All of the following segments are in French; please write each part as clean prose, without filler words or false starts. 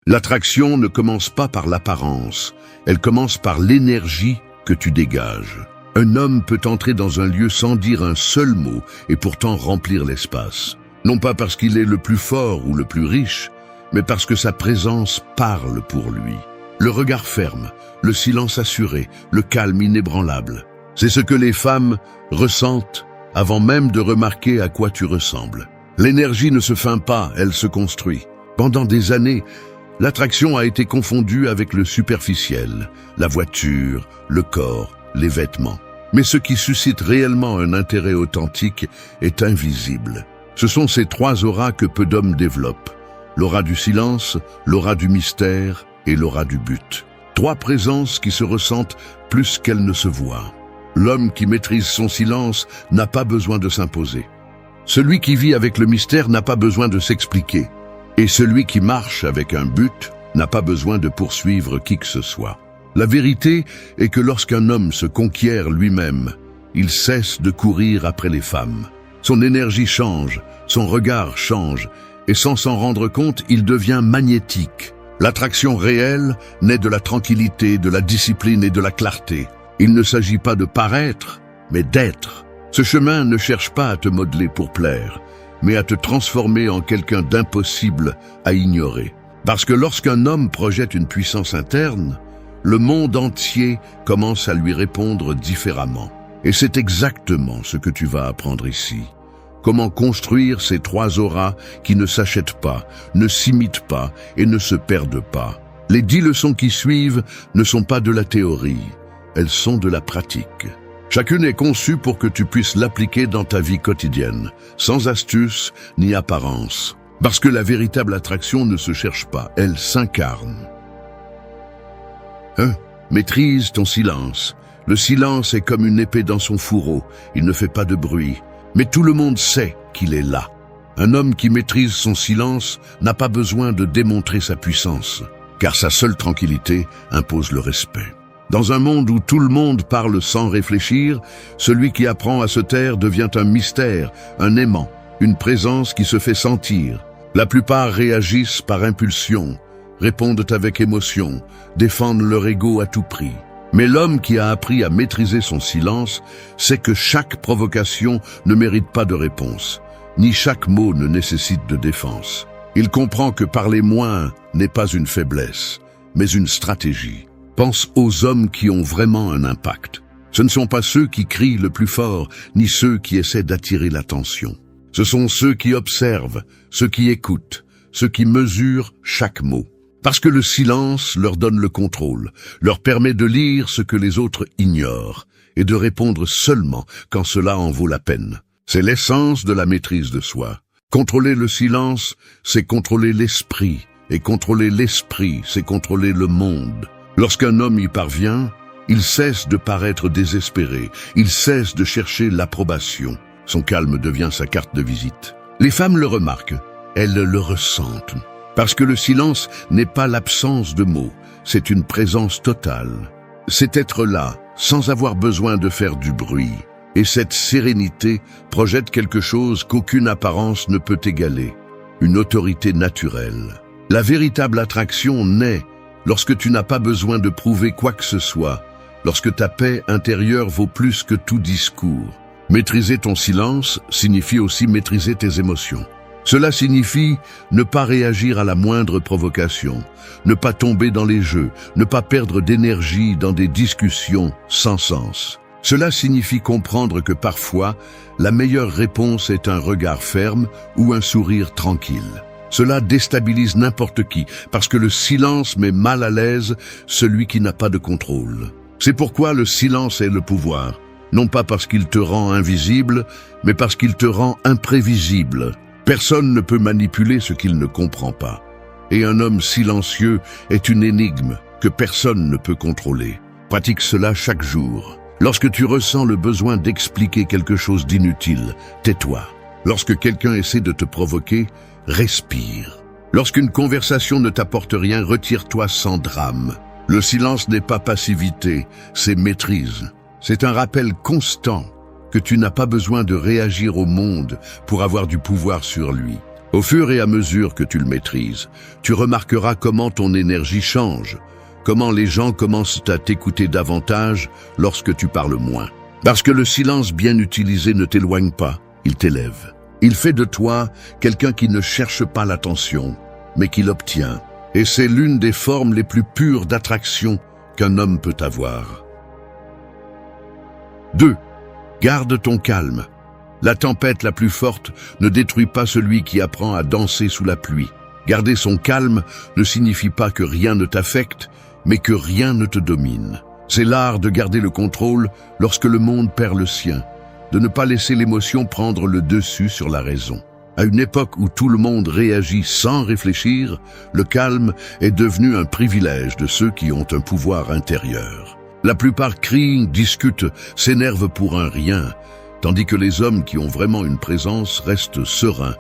L'attraction ne commence pas par l'apparence, elle commence par l'énergie que tu dégages. Un homme peut entrer dans un lieu sans dire un seul mot et pourtant remplir l'espace. Non pas parce qu'il est le plus fort ou le plus riche, mais parce que sa présence parle pour lui. Le regard ferme, le silence assuré, le calme inébranlable. C'est ce que les femmes ressentent avant même de remarquer à quoi tu ressembles. L'énergie ne se feint pas, elle se construit. Pendant des années, l'attraction a été confondue avec le superficiel, la voiture, le corps, les vêtements. Mais ce qui suscite réellement un intérêt authentique est invisible. Ce sont ces trois auras que peu d'hommes développent. L'aura du silence, l'aura du mystère et l'aura du but. Trois présences qui se ressentent plus qu'elles ne se voient. L'homme qui maîtrise son silence n'a pas besoin de s'imposer. Celui qui vit avec le mystère n'a pas besoin de s'expliquer. Et celui qui marche avec un but n'a pas besoin de poursuivre qui que ce soit. La vérité est que lorsqu'un homme se conquiert lui-même, il cesse de courir après les femmes. Son énergie change, son regard change, et sans s'en rendre compte, il devient magnétique. L'attraction réelle naît de la tranquillité, de la discipline et de la clarté. Il ne s'agit pas de paraître, mais d'être. Ce chemin ne cherche pas à te modeler pour plaire, mais à te transformer en quelqu'un d'impossible à ignorer. Parce que lorsqu'un homme projette une puissance interne, le monde entier commence à lui répondre différemment. Et c'est exactement ce que tu vas apprendre ici. Comment construire ces trois auras qui ne s'achètent pas, ne s'imitent pas et ne se perdent pas. Les 10 leçons qui suivent ne sont pas de la théorie, elles sont de la pratique. Chacune est conçue pour que tu puisses l'appliquer dans ta vie quotidienne, sans astuce ni apparence. Parce que la véritable attraction ne se cherche pas, elle s'incarne. 1. Maîtrise ton silence. Le silence est comme une épée dans son fourreau, il ne fait pas de bruit. Mais tout le monde sait qu'il est là. Un homme qui maîtrise son silence n'a pas besoin de démontrer sa puissance, car sa seule tranquillité impose le respect. Dans un monde où tout le monde parle sans réfléchir, celui qui apprend à se taire devient un mystère, un aimant, une présence qui se fait sentir. La plupart réagissent par impulsion, répondent avec émotion, défendent leur ego à tout prix. Mais l'homme qui a appris à maîtriser son silence sait que chaque provocation ne mérite pas de réponse, ni chaque mot ne nécessite de défense. Il comprend que parler moins n'est pas une faiblesse, mais une stratégie. Pense aux hommes qui ont vraiment un impact. Ce ne sont pas ceux qui crient le plus fort, ni ceux qui essaient d'attirer l'attention. Ce sont ceux qui observent, ceux qui écoutent, ceux qui mesurent chaque mot. Parce que le silence leur donne le contrôle, leur permet de lire ce que les autres ignorent et de répondre seulement quand cela en vaut la peine. C'est l'essence de la maîtrise de soi. Contrôler le silence, c'est contrôler l'esprit, et contrôler l'esprit, c'est contrôler le monde. Lorsqu'un homme y parvient, il cesse de paraître désespéré, il cesse de chercher l'approbation. Son calme devient sa carte de visite. Les femmes le remarquent, elles le ressentent. Parce que le silence n'est pas l'absence de mots, c'est une présence totale. C'est être là, sans avoir besoin de faire du bruit. Et cette sérénité projette quelque chose qu'aucune apparence ne peut égaler, une autorité naturelle. La véritable attraction naît lorsque tu n'as pas besoin de prouver quoi que ce soit, lorsque ta paix intérieure vaut plus que tout discours. Maîtriser ton silence signifie aussi maîtriser tes émotions. Cela signifie ne pas réagir à la moindre provocation, ne pas tomber dans les jeux, ne pas perdre d'énergie dans des discussions sans sens. Cela signifie comprendre que parfois, la meilleure réponse est un regard ferme ou un sourire tranquille. Cela déstabilise n'importe qui, parce que le silence met mal à l'aise celui qui n'a pas de contrôle. C'est pourquoi le silence est le pouvoir, non pas parce qu'il te rend invisible, mais parce qu'il te rend imprévisible. Personne ne peut manipuler ce qu'il ne comprend pas. Et un homme silencieux est une énigme que personne ne peut contrôler. Pratique cela chaque jour. Lorsque tu ressens le besoin d'expliquer quelque chose d'inutile, tais-toi. Lorsque quelqu'un essaie de te provoquer, respire. Lorsqu'une conversation ne t'apporte rien, retire-toi sans drame. Le silence n'est pas passivité, c'est maîtrise. C'est un rappel constant que tu n'as pas besoin de réagir au monde pour avoir du pouvoir sur lui. Au fur et à mesure que tu le maîtrises, tu remarqueras comment ton énergie change, comment les gens commencent à t'écouter davantage lorsque tu parles moins. Parce que le silence bien utilisé ne t'éloigne pas, il t'élève. Il fait de toi quelqu'un qui ne cherche pas l'attention, mais qui l'obtient. Et c'est l'une des formes les plus pures d'attraction qu'un homme peut avoir. 2. Garde ton calme. La tempête la plus forte ne détruit pas celui qui apprend à danser sous la pluie. Garder son calme ne signifie pas que rien ne t'affecte, mais que rien ne te domine. C'est l'art de garder le contrôle lorsque le monde perd le sien, de ne pas laisser l'émotion prendre le dessus sur la raison. À une époque où tout le monde réagit sans réfléchir, le calme est devenu un privilège de ceux qui ont un pouvoir intérieur. La plupart crient, discutent, s'énervent pour un rien, tandis que les hommes qui ont vraiment une présence restent sereins,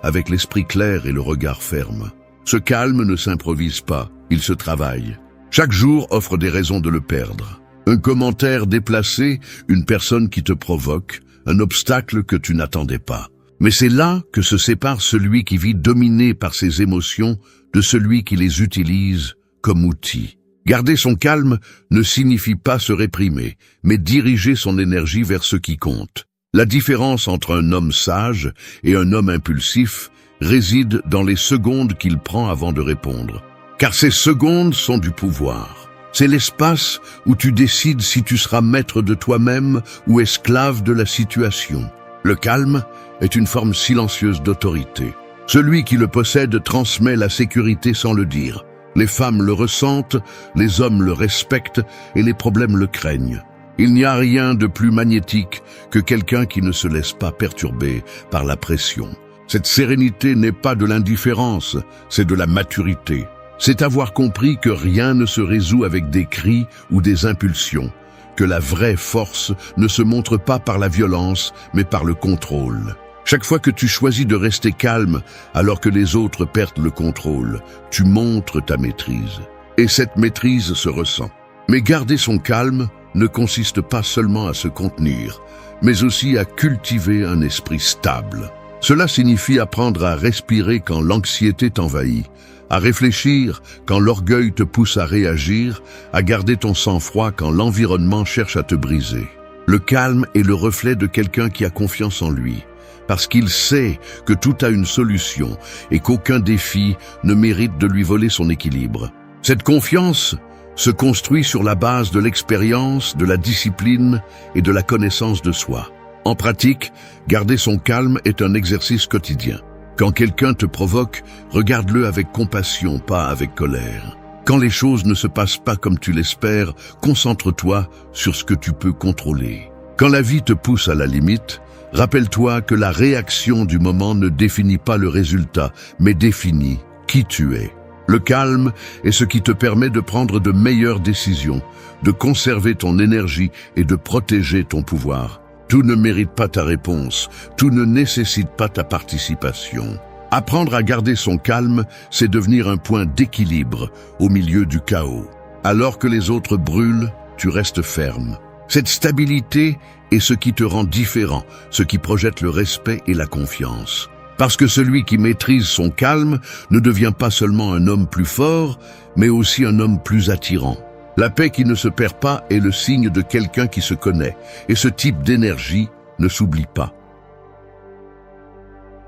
avec l'esprit clair et le regard ferme. Ce calme ne s'improvise pas, il se travaille. Chaque jour offre des raisons de le perdre. Un commentaire déplacé, une personne qui te provoque, un obstacle que tu n'attendais pas. Mais c'est là que se sépare celui qui vit dominé par ses émotions de celui qui les utilise comme outil. Garder son calme ne signifie pas se réprimer, mais diriger son énergie vers ce qui compte. La différence entre un homme sage et un homme impulsif réside dans les secondes qu'il prend avant de répondre. Car ces secondes sont du pouvoir. C'est l'espace où tu décides si tu seras maître de toi-même ou esclave de la situation. Le calme est une forme silencieuse d'autorité. Celui qui le possède transmet la sécurité sans le dire. Les femmes le ressentent, les hommes le respectent et les problèmes le craignent. Il n'y a rien de plus magnétique que quelqu'un qui ne se laisse pas perturber par la pression. Cette sérénité n'est pas de l'indifférence, c'est de la maturité. C'est avoir compris que rien ne se résout avec des cris ou des impulsions, que la vraie force ne se montre pas par la violence, mais par le contrôle. Chaque fois que tu choisis de rester calme alors que les autres perdent le contrôle, tu montres ta maîtrise. Et cette maîtrise se ressent. Mais garder son calme ne consiste pas seulement à se contenir, mais aussi à cultiver un esprit stable. Cela signifie apprendre à respirer quand l'anxiété t'envahit, à réfléchir quand l'orgueil te pousse à réagir, à garder ton sang-froid quand l'environnement cherche à te briser. Le calme est le reflet de quelqu'un qui a confiance en lui, parce qu'il sait que tout a une solution et qu'aucun défi ne mérite de lui voler son équilibre. Cette confiance se construit sur la base de l'expérience, de la discipline et de la connaissance de soi. En pratique, garder son calme est un exercice quotidien. Quand quelqu'un te provoque, regarde-le avec compassion, pas avec colère. Quand les choses ne se passent pas comme tu l'espères, concentre-toi sur ce que tu peux contrôler. Quand la vie te pousse à la limite, rappelle-toi que la réaction du moment ne définit pas le résultat, mais définit qui tu es. Le calme est ce qui te permet de prendre de meilleures décisions, de conserver ton énergie et de protéger ton pouvoir. Tout ne mérite pas ta réponse, tout ne nécessite pas ta participation. Apprendre à garder son calme, c'est devenir un point d'équilibre au milieu du chaos. Alors que les autres brûlent, tu restes ferme. Cette stabilité est ce qui te rend différent, ce qui projette le respect et la confiance. Parce que celui qui maîtrise son calme ne devient pas seulement un homme plus fort, mais aussi un homme plus attirant. La paix qui ne se perd pas est le signe de quelqu'un qui se connaît, et ce type d'énergie ne s'oublie pas.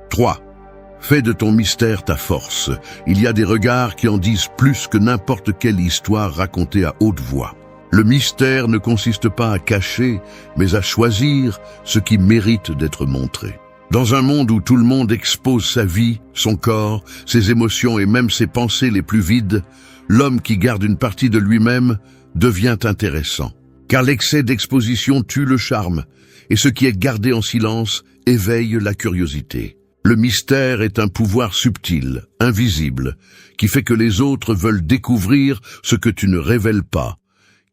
3. Fais de ton mystère ta force. Il y a des regards qui en disent plus que n'importe quelle histoire racontée à haute voix. Le mystère ne consiste pas à cacher, mais à choisir ce qui mérite d'être montré. Dans un monde où tout le monde expose sa vie, son corps, ses émotions et même ses pensées les plus vides, l'homme qui garde une partie de lui-même devient intéressant. Car l'excès d'exposition tue le charme, et ce qui est gardé en silence éveille la curiosité. Le mystère est un pouvoir subtil, invisible, qui fait que les autres veulent découvrir ce que tu ne révèles pas,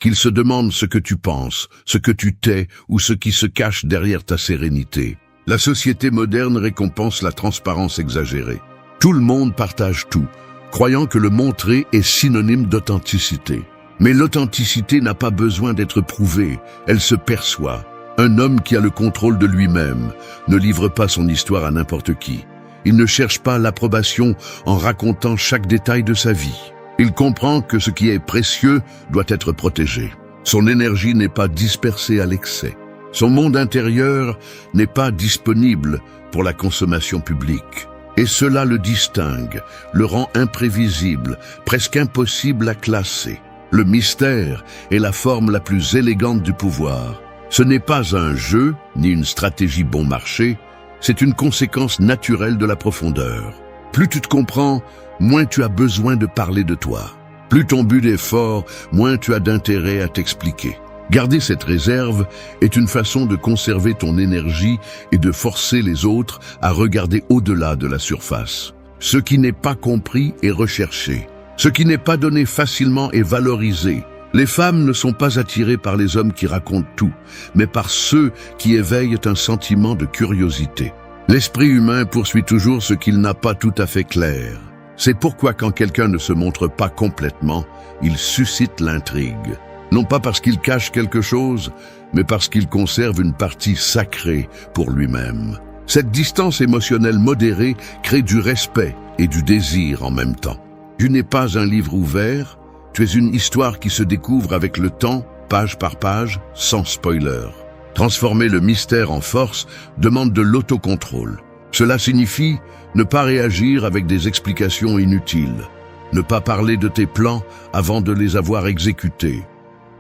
qu'ils se demandent ce que tu penses, ce que tu tais ou ce qui se cache derrière ta sérénité. La société moderne récompense la transparence exagérée. Tout le monde partage tout, croyant que le montrer est synonyme d'authenticité. Mais l'authenticité n'a pas besoin d'être prouvée, elle se perçoit. Un homme qui a le contrôle de lui-même ne livre pas son histoire à n'importe qui. Il ne cherche pas l'approbation en racontant chaque détail de sa vie. Il comprend que ce qui est précieux doit être protégé. Son énergie n'est pas dispersée à l'excès. Son monde intérieur n'est pas disponible pour la consommation publique. Et cela le distingue, le rend imprévisible, presque impossible à classer. Le mystère est la forme la plus élégante du pouvoir. Ce n'est pas un jeu, ni une stratégie bon marché, c'est une conséquence naturelle de la profondeur. Plus tu te comprends, moins tu as besoin de parler de toi. Plus ton but est fort, moins tu as d'intérêt à t'expliquer. Garder cette réserve est une façon de conserver ton énergie et de forcer les autres à regarder au-delà de la surface. Ce qui n'est pas compris est recherché. Ce qui n'est pas donné facilement est valorisé. Les femmes ne sont pas attirées par les hommes qui racontent tout, mais par ceux qui éveillent un sentiment de curiosité. L'esprit humain poursuit toujours ce qu'il n'a pas tout à fait clair. C'est pourquoi quand quelqu'un ne se montre pas complètement, il suscite l'intrigue. Non pas parce qu'il cache quelque chose, mais parce qu'il conserve une partie sacrée pour lui-même. Cette distance émotionnelle modérée crée du respect et du désir en même temps. Tu n'es pas un livre ouvert, tu es une histoire qui se découvre avec le temps, page par page, sans spoiler. Transformer le mystère en force demande de l'autocontrôle. Cela signifie ne pas réagir avec des explications inutiles, ne pas parler de tes plans avant de les avoir exécutés,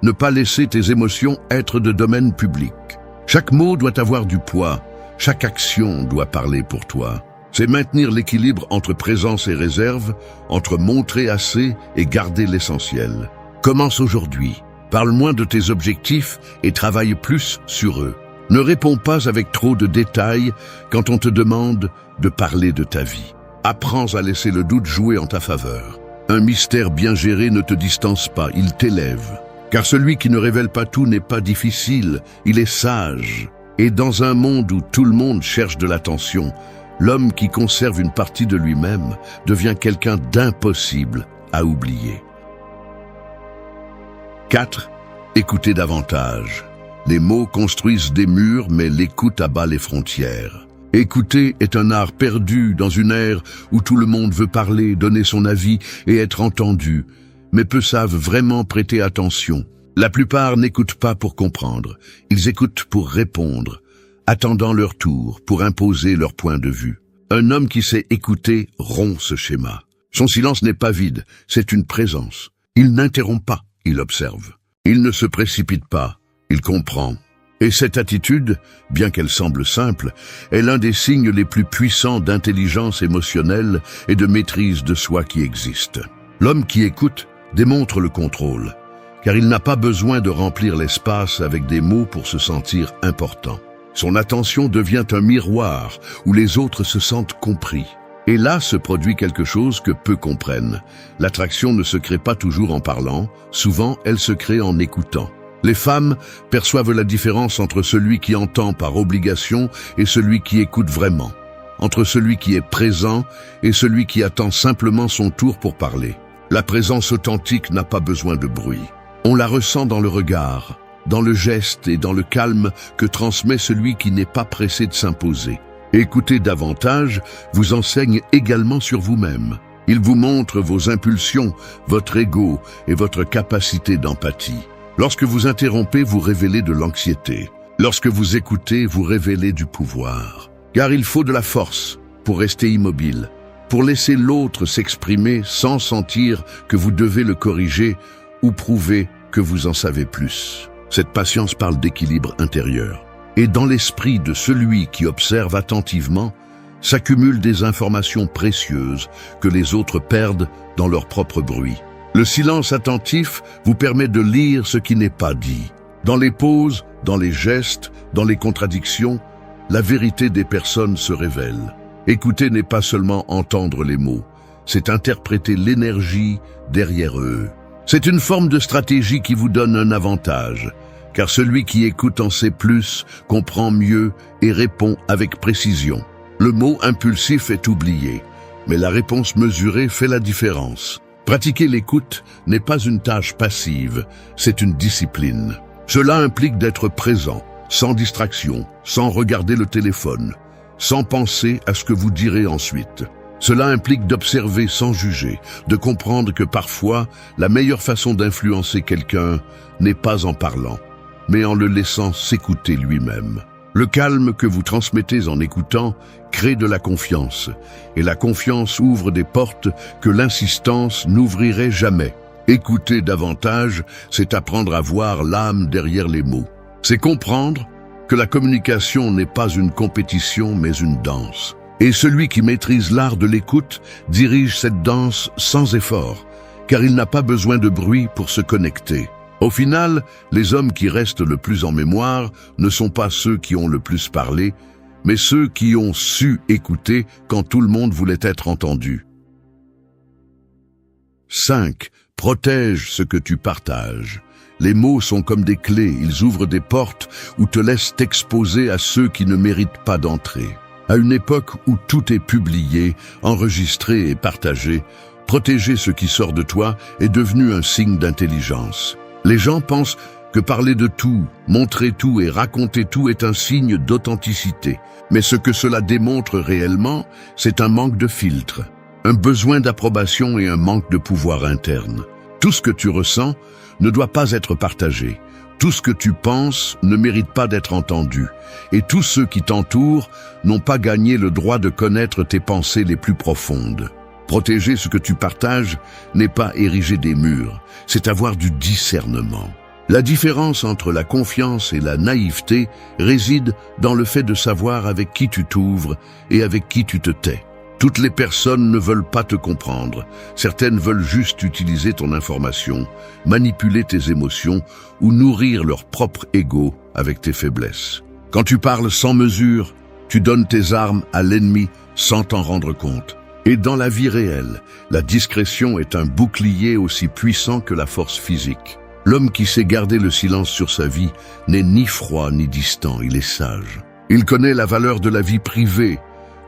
ne pas laisser tes émotions être de domaine public. Chaque mot doit avoir du poids, chaque action doit parler pour toi. C'est maintenir l'équilibre entre présence et réserve, entre montrer assez et garder l'essentiel. Commence aujourd'hui. Parle moins de tes objectifs et travaille plus sur eux. Ne réponds pas avec trop de détails quand on te demande de parler de ta vie. Apprends à laisser le doute jouer en ta faveur. Un mystère bien géré ne te distance pas, il t'élève. Car celui qui ne révèle pas tout n'est pas difficile, il est sage. Et dans un monde où tout le monde cherche de l'attention, l'homme qui conserve une partie de lui-même devient quelqu'un d'impossible à oublier. 4. Écoutez davantage. Les mots construisent des murs, mais l'écoute abat les frontières. Écouter est un art perdu dans une ère où tout le monde veut parler, donner son avis et être entendu, mais peu savent vraiment prêter attention. La plupart n'écoutent pas pour comprendre, ils écoutent pour répondre, attendant leur tour, pour imposer leur point de vue. Un homme qui sait écouter rompt ce schéma. Son silence n'est pas vide, c'est une présence. Il n'interrompt pas, il observe. Il ne se précipite pas, il comprend. Et cette attitude, bien qu'elle semble simple, est l'un des signes les plus puissants d'intelligence émotionnelle et de maîtrise de soi qui existent. L'homme qui écoute démontre le contrôle, car il n'a pas besoin de remplir l'espace avec des mots pour se sentir important. Son attention devient un miroir où les autres se sentent compris. Et là se produit quelque chose que peu comprennent. L'attraction ne se crée pas toujours en parlant, souvent elle se crée en écoutant. Les femmes perçoivent la différence entre celui qui entend par obligation et celui qui écoute vraiment, entre celui qui est présent et celui qui attend simplement son tour pour parler. La présence authentique n'a pas besoin de bruit. On la ressent dans le regard, dans le geste et dans le calme que transmet celui qui n'est pas pressé de s'imposer. Écouter davantage vous enseigne également sur vous-même. Il vous montre vos impulsions, votre ego et votre capacité d'empathie. Lorsque vous interrompez, vous révélez de l'anxiété. Lorsque vous écoutez, vous révélez du pouvoir. Car il faut de la force pour rester immobile, pour laisser l'autre s'exprimer sans sentir que vous devez le corriger ou prouver que vous en savez plus. Cette patience parle d'équilibre intérieur. Et dans l'esprit de celui qui observe attentivement, s'accumulent des informations précieuses que les autres perdent dans leur propre bruit. Le silence attentif vous permet de lire ce qui n'est pas dit. Dans les pauses, dans les gestes, dans les contradictions, la vérité des personnes se révèle. Écouter n'est pas seulement entendre les mots, c'est interpréter l'énergie derrière eux. C'est une forme de stratégie qui vous donne un avantage, car celui qui écoute en sait plus, comprend mieux et répond avec précision. Le mot impulsif est oublié, mais la réponse mesurée fait la différence. Pratiquer l'écoute n'est pas une tâche passive, c'est une discipline. Cela implique d'être présent, sans distraction, sans regarder le téléphone. sans penser à ce que vous direz ensuite. Cela implique d'observer sans juger, de comprendre que parfois, la meilleure façon d'influencer quelqu'un n'est pas en parlant, mais en le laissant s'écouter lui-même. Le calme que vous transmettez en écoutant crée de la confiance, et la confiance ouvre des portes que l'insistance n'ouvrirait jamais. Écouter davantage, c'est apprendre à voir l'âme derrière les mots. C'est comprendre que la communication n'est pas une compétition, mais une danse. Et celui qui maîtrise l'art de l'écoute dirige cette danse sans effort, car il n'a pas besoin de bruit pour se connecter. Au final, les hommes qui restent le plus en mémoire ne sont pas ceux qui ont le plus parlé, mais ceux qui ont su écouter quand tout le monde voulait être entendu. 5. Protège ce que tu partages. Les mots sont comme des clés, ils ouvrent des portes ou te laissent t'exposer à ceux qui ne méritent pas d'entrer. À une époque où tout est publié, enregistré et partagé, protéger ce qui sort de toi est devenu un signe d'intelligence. Les gens pensent que parler de tout, montrer tout et raconter tout est un signe d'authenticité. Mais ce que cela démontre réellement, c'est un manque de filtre, un besoin d'approbation et un manque de pouvoir interne. Tout ce que tu ressens ne doit pas être partagé. Tout ce que tu penses ne mérite pas d'être entendu. Et tous ceux qui t'entourent n'ont pas gagné le droit de connaître tes pensées les plus profondes. Protéger ce que tu partages n'est pas ériger des murs, c'est avoir du discernement. La différence entre la confiance et la naïveté réside dans le fait de savoir avec qui tu t'ouvres et avec qui tu te tais. Toutes les personnes ne veulent pas te comprendre. Certaines veulent juste utiliser ton information, manipuler tes émotions ou nourrir leur propre ego avec tes faiblesses. Quand tu parles sans mesure, tu donnes tes armes à l'ennemi sans t'en rendre compte. Et dans la vie réelle, la discrétion est un bouclier aussi puissant que la force physique. L'homme qui sait garder le silence sur sa vie n'est ni froid ni distant, il est sage. Il connaît la valeur de la vie privée,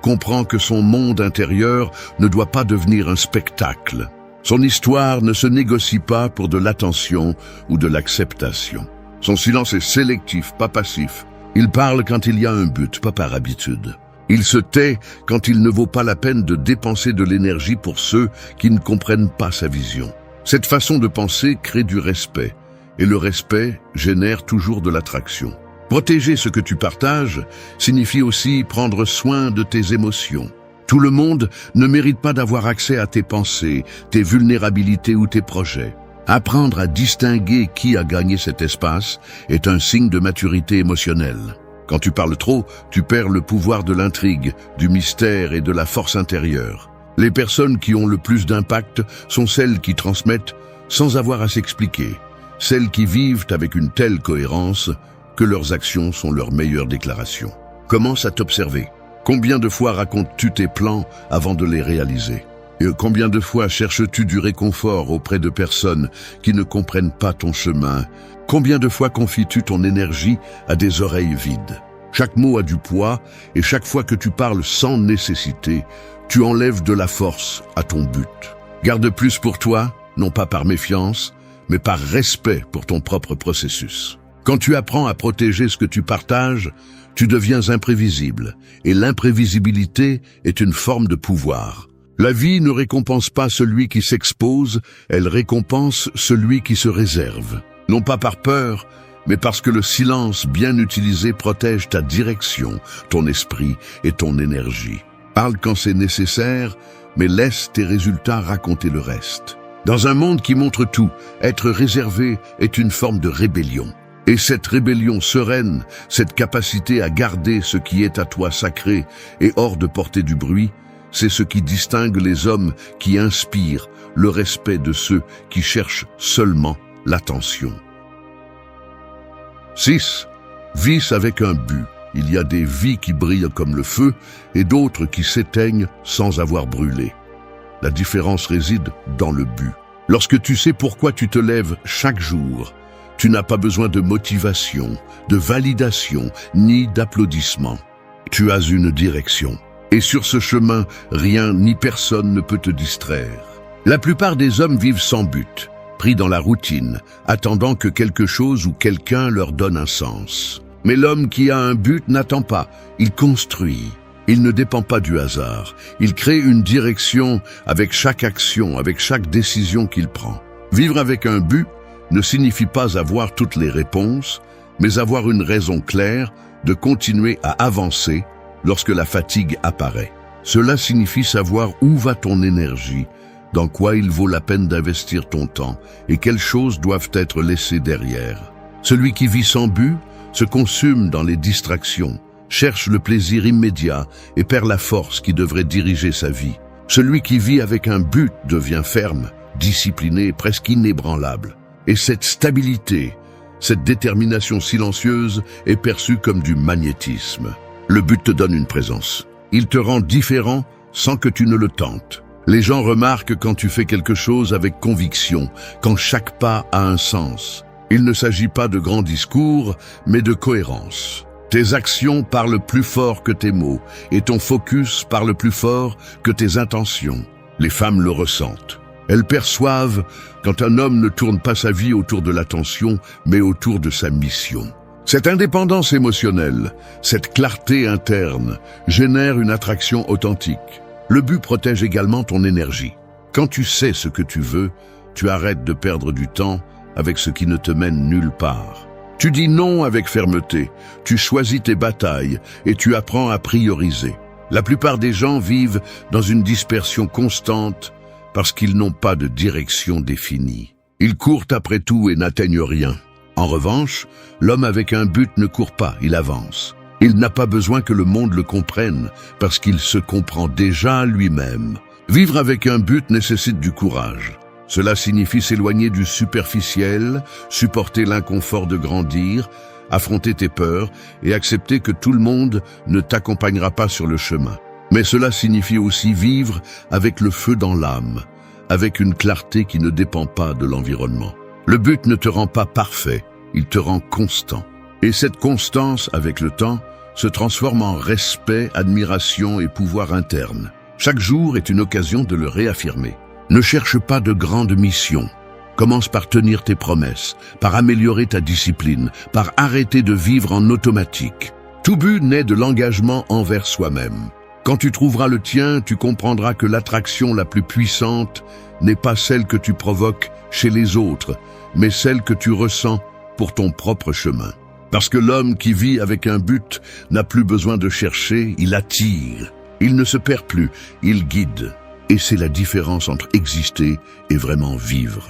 comprend que son monde intérieur ne doit pas devenir un spectacle. Son histoire ne se négocie pas pour de l'attention ou de l'acceptation. Son silence est sélectif, pas passif. Il parle quand il y a un but, pas par habitude. Il se tait quand il ne vaut pas la peine de dépenser de l'énergie pour ceux qui ne comprennent pas sa vision. Cette façon de penser crée du respect, et le respect génère toujours de l'attraction. Protéger ce que tu partages signifie aussi prendre soin de tes émotions. Tout le monde ne mérite pas d'avoir accès à tes pensées, tes vulnérabilités ou tes projets. Apprendre à distinguer qui a gagné cet espace est un signe de maturité émotionnelle. Quand tu parles trop, tu perds le pouvoir de l'intrigue, du mystère et de la force intérieure. Les personnes qui ont le plus d'impact sont celles qui transmettent sans avoir à s'expliquer, celles qui vivent avec une telle cohérence que leurs actions sont leurs meilleures déclarations. Commence à t'observer. Combien de fois racontes-tu tes plans avant de les réaliser? Et combien de fois cherches-tu du réconfort auprès de personnes qui ne comprennent pas ton chemin? Combien de fois confies-tu ton énergie à des oreilles vides? Chaque mot a du poids, et chaque fois que tu parles sans nécessité, tu enlèves de la force à ton but. Garde plus pour toi, non pas par méfiance, mais par respect pour ton propre processus. Quand tu apprends à protéger ce que tu partages, tu deviens imprévisible, et l'imprévisibilité est une forme de pouvoir. La vie ne récompense pas celui qui s'expose, elle récompense celui qui se réserve. Non pas par peur, mais parce que le silence bien utilisé protège ta direction, ton esprit et ton énergie. Parle quand c'est nécessaire, mais laisse tes résultats raconter le reste. Dans un monde qui montre tout, être réservé est une forme de rébellion. Et cette rébellion sereine, cette capacité à garder ce qui est à toi sacré et hors de portée du bruit, c'est ce qui distingue les hommes qui inspirent le respect de ceux qui cherchent seulement l'attention. 6. Vice avec un but. Il y a des vies qui brillent comme le feu et d'autres qui s'éteignent sans avoir brûlé. La différence réside dans le but. Lorsque tu sais pourquoi tu te lèves chaque jour, tu n'as pas besoin de motivation, de validation, ni d'applaudissements. Tu as une direction. Et sur ce chemin, rien ni personne ne peut te distraire. La plupart des hommes vivent sans but, pris dans la routine, attendant que quelque chose ou quelqu'un leur donne un sens. Mais l'homme qui a un but n'attend pas, il construit. Il ne dépend pas du hasard. Il crée une direction avec chaque action, avec chaque décision qu'il prend. Vivre avec un but ne signifie pas avoir toutes les réponses, mais avoir une raison claire de continuer à avancer lorsque la fatigue apparaît. Cela signifie savoir où va ton énergie, dans quoi il vaut la peine d'investir ton temps et quelles choses doivent être laissées derrière. Celui qui vit sans but se consume dans les distractions, cherche le plaisir immédiat et perd la force qui devrait diriger sa vie. Celui qui vit avec un but devient ferme, discipliné, presque inébranlable. Et cette stabilité, cette détermination silencieuse est perçue comme du magnétisme. Le but te donne une présence. Il te rend différent sans que tu ne le tentes. Les gens remarquent quand tu fais quelque chose avec conviction, quand chaque pas a un sens. Il ne s'agit pas de grands discours, mais de cohérence. Tes actions parlent plus fort que tes mots, et ton focus parle plus fort que tes intentions. Les femmes le ressentent. Elles perçoivent quand un homme ne tourne pas sa vie autour de l'attention, mais autour de sa mission. Cette indépendance émotionnelle, cette clarté interne, génère une attraction authentique. Le but protège également ton énergie. Quand tu sais ce que tu veux, tu arrêtes de perdre du temps avec ce qui ne te mène nulle part. Tu dis non avec fermeté, tu choisis tes batailles et tu apprends à prioriser. La plupart des gens vivent dans une dispersion constante parce qu'ils n'ont pas de direction définie. Ils courent après tout et n'atteignent rien. En revanche, l'homme avec un but ne court pas, il avance. Il n'a pas besoin que le monde le comprenne parce qu'il se comprend déjà lui-même. Vivre avec un but nécessite du courage. Cela signifie s'éloigner du superficiel, supporter l'inconfort de grandir, affronter tes peurs et accepter que tout le monde ne t'accompagnera pas sur le chemin. Mais cela signifie aussi vivre avec le feu dans l'âme, avec une clarté qui ne dépend pas de l'environnement. Le but ne te rend pas parfait, il te rend constant. Et cette constance, avec le temps, se transforme en respect, admiration et pouvoir interne. Chaque jour est une occasion de le réaffirmer. Ne cherche pas de grandes missions. Commence par tenir tes promesses, par améliorer ta discipline, par arrêter de vivre en automatique. Tout but naît de l'engagement envers soi-même. Quand tu trouveras le tien, tu comprendras que l'attraction la plus puissante n'est pas celle que tu provoques chez les autres, mais celle que tu ressens pour ton propre chemin. Parce que l'homme qui vit avec un but n'a plus besoin de chercher, il attire. Il ne se perd plus, il guide. Et c'est la différence entre exister et vraiment vivre.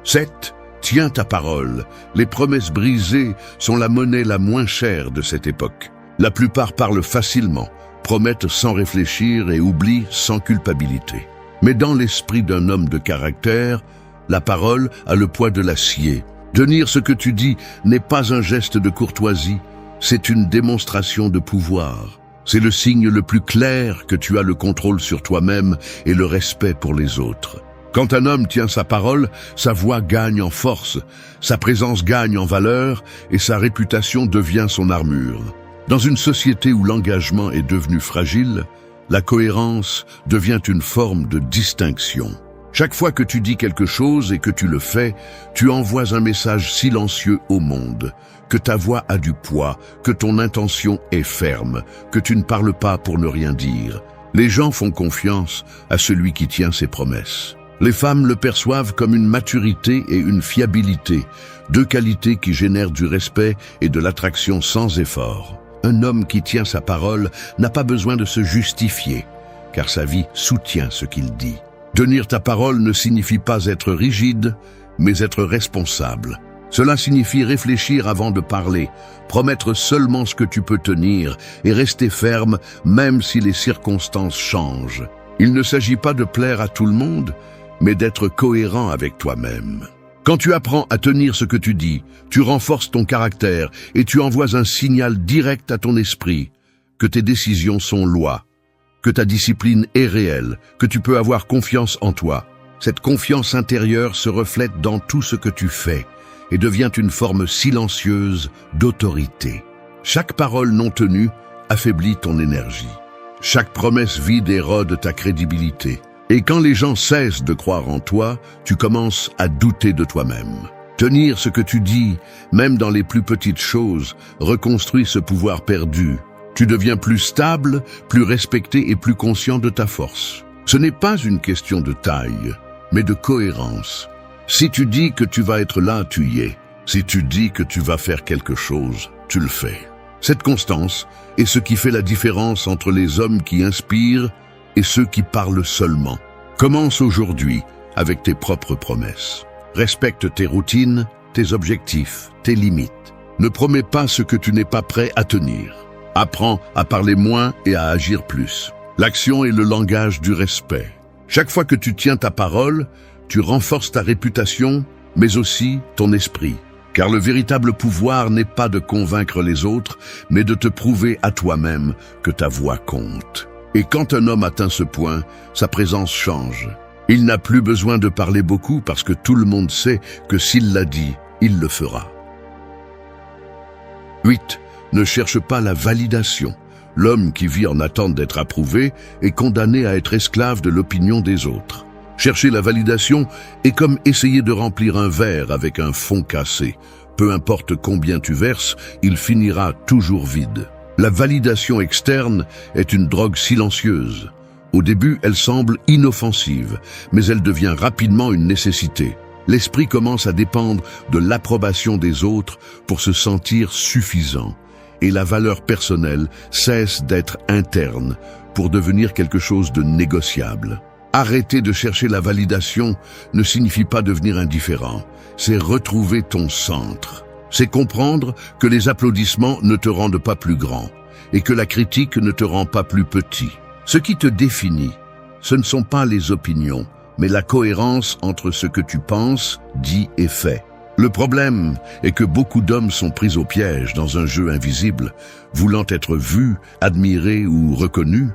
7. Tiens ta parole. Les promesses brisées sont la monnaie la moins chère de cette époque. La plupart parlent facilement, promettent sans réfléchir et oublient sans culpabilité. Mais dans l'esprit d'un homme de caractère, la parole a le poids de l'acier. Tenir ce que tu dis n'est pas un geste de courtoisie, c'est une démonstration de pouvoir. C'est le signe le plus clair que tu as le contrôle sur toi-même et le respect pour les autres. Quand un homme tient sa parole, sa voix gagne en force, sa présence gagne en valeur et sa réputation devient son armure. Dans une société où l'engagement est devenu fragile, la cohérence devient une forme de distinction. Chaque fois que tu dis quelque chose et que tu le fais, tu envoies un message silencieux au monde, que ta voix a du poids, que ton intention est ferme, que tu ne parles pas pour ne rien dire. Les gens font confiance à celui qui tient ses promesses. Les femmes le perçoivent comme une maturité et une fiabilité, deux qualités qui génèrent du respect et de l'attraction sans effort. Un homme qui tient sa parole n'a pas besoin de se justifier, car sa vie soutient ce qu'il dit. Tenir ta parole ne signifie pas être rigide, mais être responsable. Cela signifie réfléchir avant de parler, promettre seulement ce que tu peux tenir et rester ferme même si les circonstances changent. Il ne s'agit pas de plaire à tout le monde, mais d'être cohérent avec toi-même. Quand tu apprends à tenir ce que tu dis, tu renforces ton caractère et tu envoies un signal direct à ton esprit que tes décisions sont loi, que ta discipline est réelle, que tu peux avoir confiance en toi. Cette confiance intérieure se reflète dans tout ce que tu fais et devient une forme silencieuse d'autorité. Chaque parole non tenue affaiblit ton énergie. Chaque promesse vide érode ta crédibilité. Et quand les gens cessent de croire en toi, tu commences à douter de toi-même. Tenir ce que tu dis, même dans les plus petites choses, reconstruit ce pouvoir perdu. Tu deviens plus stable, plus respecté et plus conscient de ta force. Ce n'est pas une question de taille, mais de cohérence. Si tu dis que tu vas être là, tu y es. Si tu dis que tu vas faire quelque chose, tu le fais. Cette constance est ce qui fait la différence entre les hommes qui inspirent et ceux qui parlent seulement. Commence aujourd'hui avec tes propres promesses. Respecte tes routines, tes objectifs, tes limites. Ne promets pas ce que tu n'es pas prêt à tenir. Apprends à parler moins et à agir plus. L'action est le langage du respect. Chaque fois que tu tiens ta parole, tu renforces ta réputation, mais aussi ton esprit. Car le véritable pouvoir n'est pas de convaincre les autres, mais de te prouver à toi-même que ta voix compte. Et quand un homme atteint ce point, sa présence change. Il n'a plus besoin de parler beaucoup parce que tout le monde sait que s'il l'a dit, il le fera. 8. Ne cherche pas la validation. L'homme qui vit en attente d'être approuvé est condamné à être esclave de l'opinion des autres. Chercher la validation est comme essayer de remplir un verre avec un fond cassé. Peu importe combien tu verses, il finira toujours vide. La validation externe est une drogue silencieuse. Au début, elle semble inoffensive, mais elle devient rapidement une nécessité. L'esprit commence à dépendre de l'approbation des autres pour se sentir suffisant. Et la valeur personnelle cesse d'être interne pour devenir quelque chose de négociable. Arrêter de chercher la validation ne signifie pas devenir indifférent, c'est retrouver ton centre. C'est comprendre que les applaudissements ne te rendent pas plus grand et que la critique ne te rend pas plus petit. Ce qui te définit, ce ne sont pas les opinions, mais la cohérence entre ce que tu penses, dis et fais. Le problème est que beaucoup d'hommes sont pris au piège dans un jeu invisible, voulant être vus, admirés ou reconnus,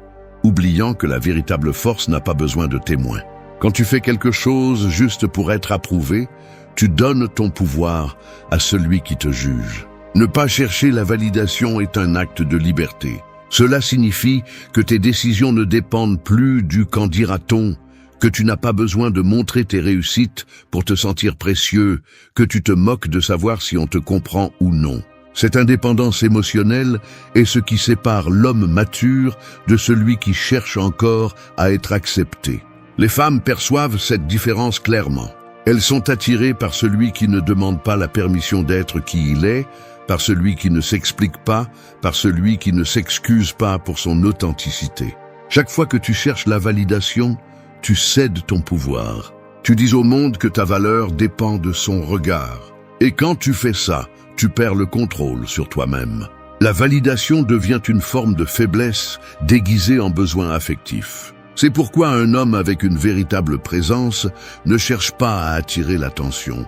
oubliant que la véritable force n'a pas besoin de témoins. Quand tu fais quelque chose juste pour être approuvé, tu donnes ton pouvoir à celui qui te juge. Ne pas chercher la validation est un acte de liberté. Cela signifie que tes décisions ne dépendent plus du « qu'en dira-t-on », que tu n'as pas besoin de montrer tes réussites pour te sentir précieux, que tu te moques de savoir si on te comprend ou non. Cette indépendance émotionnelle est ce qui sépare l'homme mature de celui qui cherche encore à être accepté. Les femmes perçoivent cette différence clairement. Elles sont attirées par celui qui ne demande pas la permission d'être qui il est, par celui qui ne s'explique pas, par celui qui ne s'excuse pas pour son authenticité. Chaque fois que tu cherches la validation, tu cèdes ton pouvoir. Tu dis au monde que ta valeur dépend de son regard. Et quand tu fais ça, tu perds le contrôle sur toi-même. La validation devient une forme de faiblesse déguisée en besoin affectif. C'est pourquoi un homme avec une véritable présence ne cherche pas à attirer l'attention.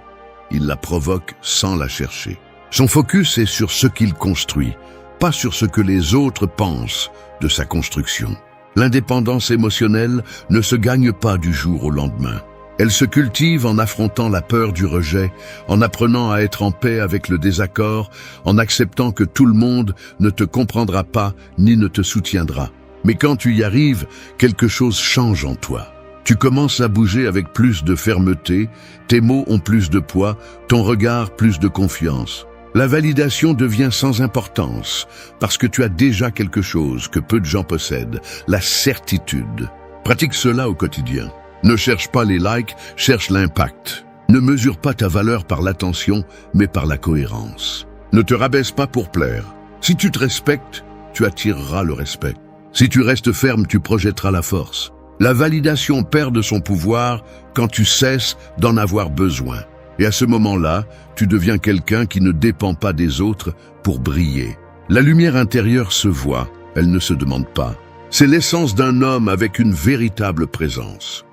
Il la provoque sans la chercher. Son focus est sur ce qu'il construit, pas sur ce que les autres pensent de sa construction. L'indépendance émotionnelle ne se gagne pas du jour au lendemain. Elle se cultive en affrontant la peur du rejet, en apprenant à être en paix avec le désaccord, en acceptant que tout le monde ne te comprendra pas ni ne te soutiendra. Mais quand tu y arrives, quelque chose change en toi. Tu commences à bouger avec plus de fermeté, tes mots ont plus de poids, ton regard plus de confiance. La validation devient sans importance, parce que tu as déjà quelque chose que peu de gens possèdent, la certitude. Pratique cela au quotidien. Ne cherche pas les likes, cherche l'impact. Ne mesure pas ta valeur par l'attention, mais par la cohérence. Ne te rabaisse pas pour plaire. Si tu te respectes, tu attireras le respect. Si tu restes ferme, tu projetteras la force. La validation perd de son pouvoir quand tu cesses d'en avoir besoin. Et à ce moment-là, tu deviens quelqu'un qui ne dépend pas des autres pour briller. La lumière intérieure se voit, elle ne se demande pas. C'est l'essence d'un homme avec une véritable présence.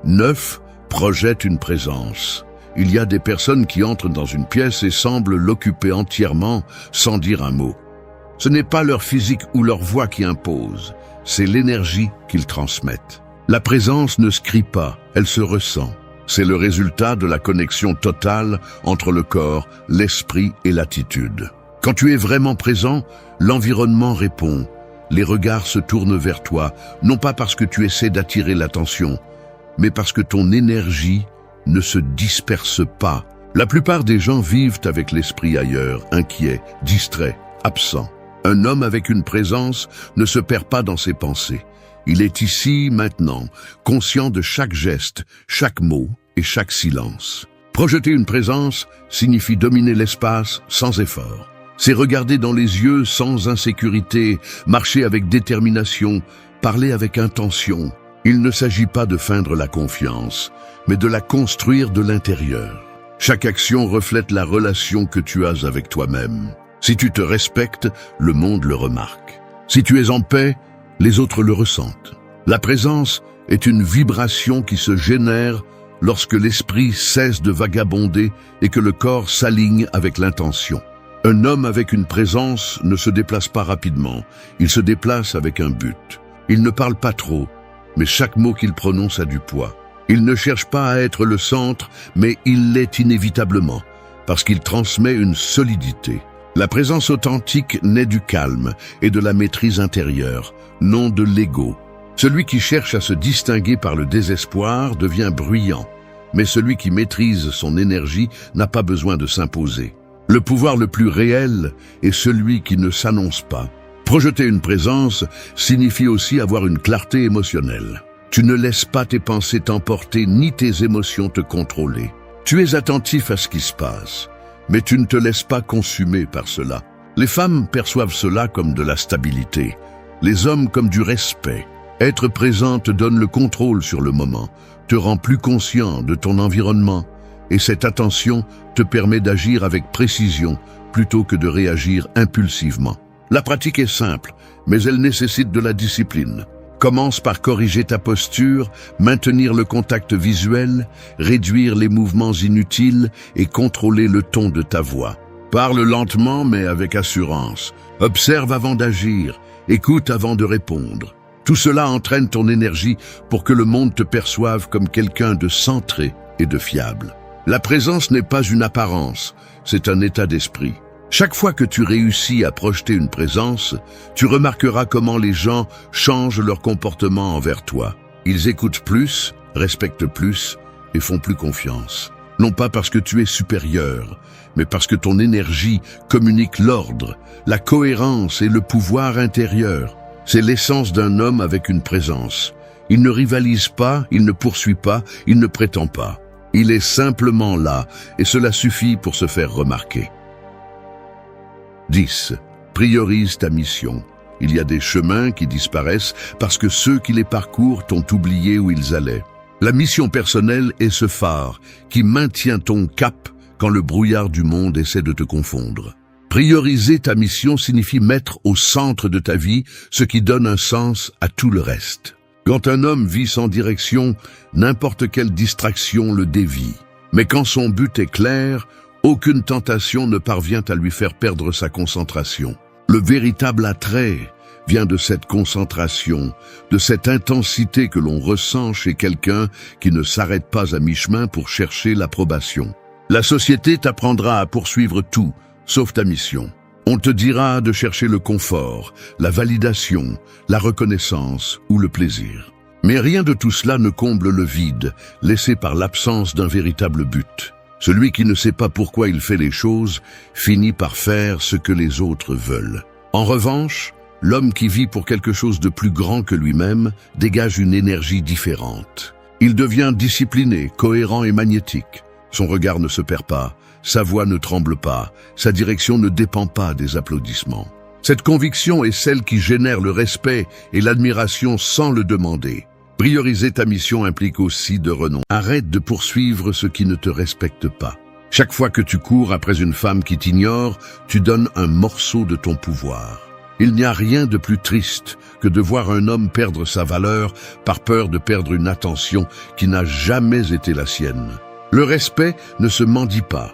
9. Projette une présence. Il y a des personnes qui entrent dans une pièce et semblent l'occuper entièrement sans dire un mot. Ce n'est pas leur physique ou leur voix qui impose, c'est l'énergie qu'ils transmettent. La présence ne se crie pas, elle se ressent. C'est le résultat de la connexion totale entre le corps, l'esprit et l'attitude. Quand tu es vraiment présent, l'environnement répond. Les regards se tournent vers toi, non pas parce que tu essaies d'attirer l'attention, mais parce que ton énergie ne se disperse pas. La plupart des gens vivent avec l'esprit ailleurs, inquiets, distraits, absents. Un homme avec une présence ne se perd pas dans ses pensées. Il est ici, maintenant, conscient de chaque geste, chaque mot et chaque silence. Projeter une présence signifie dominer l'espace sans effort. C'est regarder dans les yeux sans insécurité, marcher avec détermination, parler avec intention. Il ne s'agit pas de feindre la confiance, mais de la construire de l'intérieur. Chaque action reflète la relation que tu as avec toi-même. Si tu te respectes, le monde le remarque. Si tu es en paix, les autres le ressentent. La présence est une vibration qui se génère lorsque l'esprit cesse de vagabonder et que le corps s'aligne avec l'intention. Un homme avec une présence ne se déplace pas rapidement, il se déplace avec un but. Il ne parle pas trop, mais chaque mot qu'il prononce a du poids. Il ne cherche pas à être le centre, mais il l'est inévitablement, parce qu'il transmet une solidité. La présence authentique naît du calme et de la maîtrise intérieure, non de l'ego. Celui qui cherche à se distinguer par le désespoir devient bruyant, mais celui qui maîtrise son énergie n'a pas besoin de s'imposer. Le pouvoir le plus réel est celui qui ne s'annonce pas. Projeter une présence signifie aussi avoir une clarté émotionnelle. Tu ne laisses pas tes pensées t'emporter ni tes émotions te contrôler. Tu es attentif à ce qui se passe, mais tu ne te laisses pas consumer par cela. Les femmes perçoivent cela comme de la stabilité, les hommes comme du respect. Être présent te donne le contrôle sur le moment, te rend plus conscient de ton environnement, et cette attention te permet d'agir avec précision plutôt que de réagir impulsivement. La pratique est simple, mais elle nécessite de la discipline. Commence par corriger ta posture, maintenir le contact visuel, réduire les mouvements inutiles et contrôler le ton de ta voix. Parle lentement mais avec assurance. Observe avant d'agir, écoute avant de répondre. Tout cela entraîne ton énergie pour que le monde te perçoive comme quelqu'un de centré et de fiable. La présence n'est pas une apparence, c'est un état d'esprit. Chaque fois que tu réussis à projeter une présence, tu remarqueras comment les gens changent leur comportement envers toi. Ils écoutent plus, respectent plus et font plus confiance. Non pas parce que tu es supérieur, mais parce que ton énergie communique l'ordre, la cohérence et le pouvoir intérieur. C'est l'essence d'un homme avec une présence. Il ne rivalise pas, il ne poursuit pas, il ne prétend pas. Il est simplement là et cela suffit pour se faire remarquer. 10. Priorise ta mission. Il y a des chemins qui disparaissent parce que ceux qui les parcourent t'ont oublié où ils allaient. La mission personnelle est ce phare qui maintient ton cap quand le brouillard du monde essaie de te confondre. Prioriser ta mission signifie mettre au centre de ta vie ce qui donne un sens à tout le reste. Quand un homme vit sans direction, n'importe quelle distraction le dévie. Mais quand son but est clair, aucune tentation ne parvient à lui faire perdre sa concentration. Le véritable attrait vient de cette concentration, de cette intensité que l'on ressent chez quelqu'un qui ne s'arrête pas à mi-chemin pour chercher l'approbation. La société t'apprendra à poursuivre tout, sauf ta mission. On te dira de chercher le confort, la validation, la reconnaissance ou le plaisir. Mais rien de tout cela ne comble le vide, laissé par l'absence d'un véritable but. Celui qui ne sait pas pourquoi il fait les choses finit par faire ce que les autres veulent. En revanche, l'homme qui vit pour quelque chose de plus grand que lui-même dégage une énergie différente. Il devient discipliné, cohérent et magnétique. Son regard ne se perd pas, sa voix ne tremble pas, sa direction ne dépend pas des applaudissements. Cette conviction est celle qui génère le respect et l'admiration sans le demander. Prioriser ta mission implique aussi de renom. Arrête de poursuivre ce qui ne te respecte pas. Chaque fois que tu cours après une femme qui t'ignore, tu donnes un morceau de ton pouvoir. Il n'y a rien de plus triste que de voir un homme perdre sa valeur par peur de perdre une attention qui n'a jamais été la sienne. Le respect ne se mendie pas,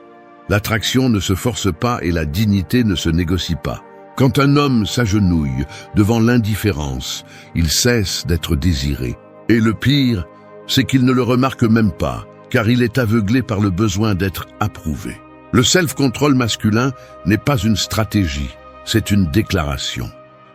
l'attraction ne se force pas et la dignité ne se négocie pas. Quand un homme s'agenouille devant l'indifférence, il cesse d'être désiré. Et le pire, c'est qu'il ne le remarque même pas, car il est aveuglé par le besoin d'être approuvé. Le self-control masculin n'est pas une stratégie, c'est une déclaration.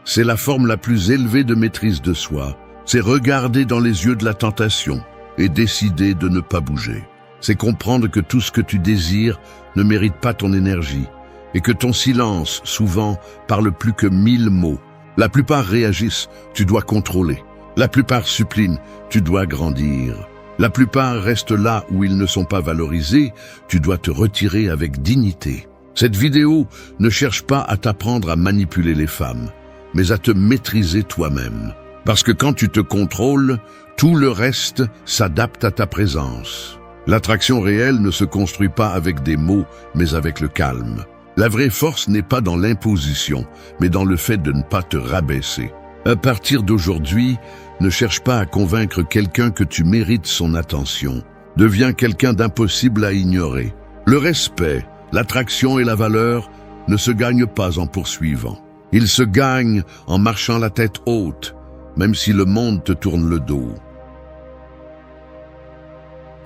C'est la forme la plus élevée de maîtrise de soi. C'est regarder dans les yeux de la tentation et décider de ne pas bouger. C'est comprendre que tout ce que tu désires ne mérite pas ton énergie, et que ton silence, souvent, parle plus que 1000 mots. La plupart réagissent, tu dois contrôler. La plupart supplinent, tu dois grandir. La plupart restent là où ils ne sont pas valorisés, tu dois te retirer avec dignité. Cette vidéo ne cherche pas à t'apprendre à manipuler les femmes, mais à te maîtriser toi-même. Parce que quand tu te contrôles, tout le reste s'adapte à ta présence. L'attraction réelle ne se construit pas avec des mots, mais avec le calme. La vraie force n'est pas dans l'imposition, mais dans le fait de ne pas te rabaisser. À partir d'aujourd'hui, ne cherche pas à convaincre quelqu'un que tu mérites son attention. Deviens quelqu'un d'impossible à ignorer. Le respect, l'attraction et la valeur ne se gagnent pas en poursuivant. Ils se gagnent en marchant la tête haute, même si le monde te tourne le dos.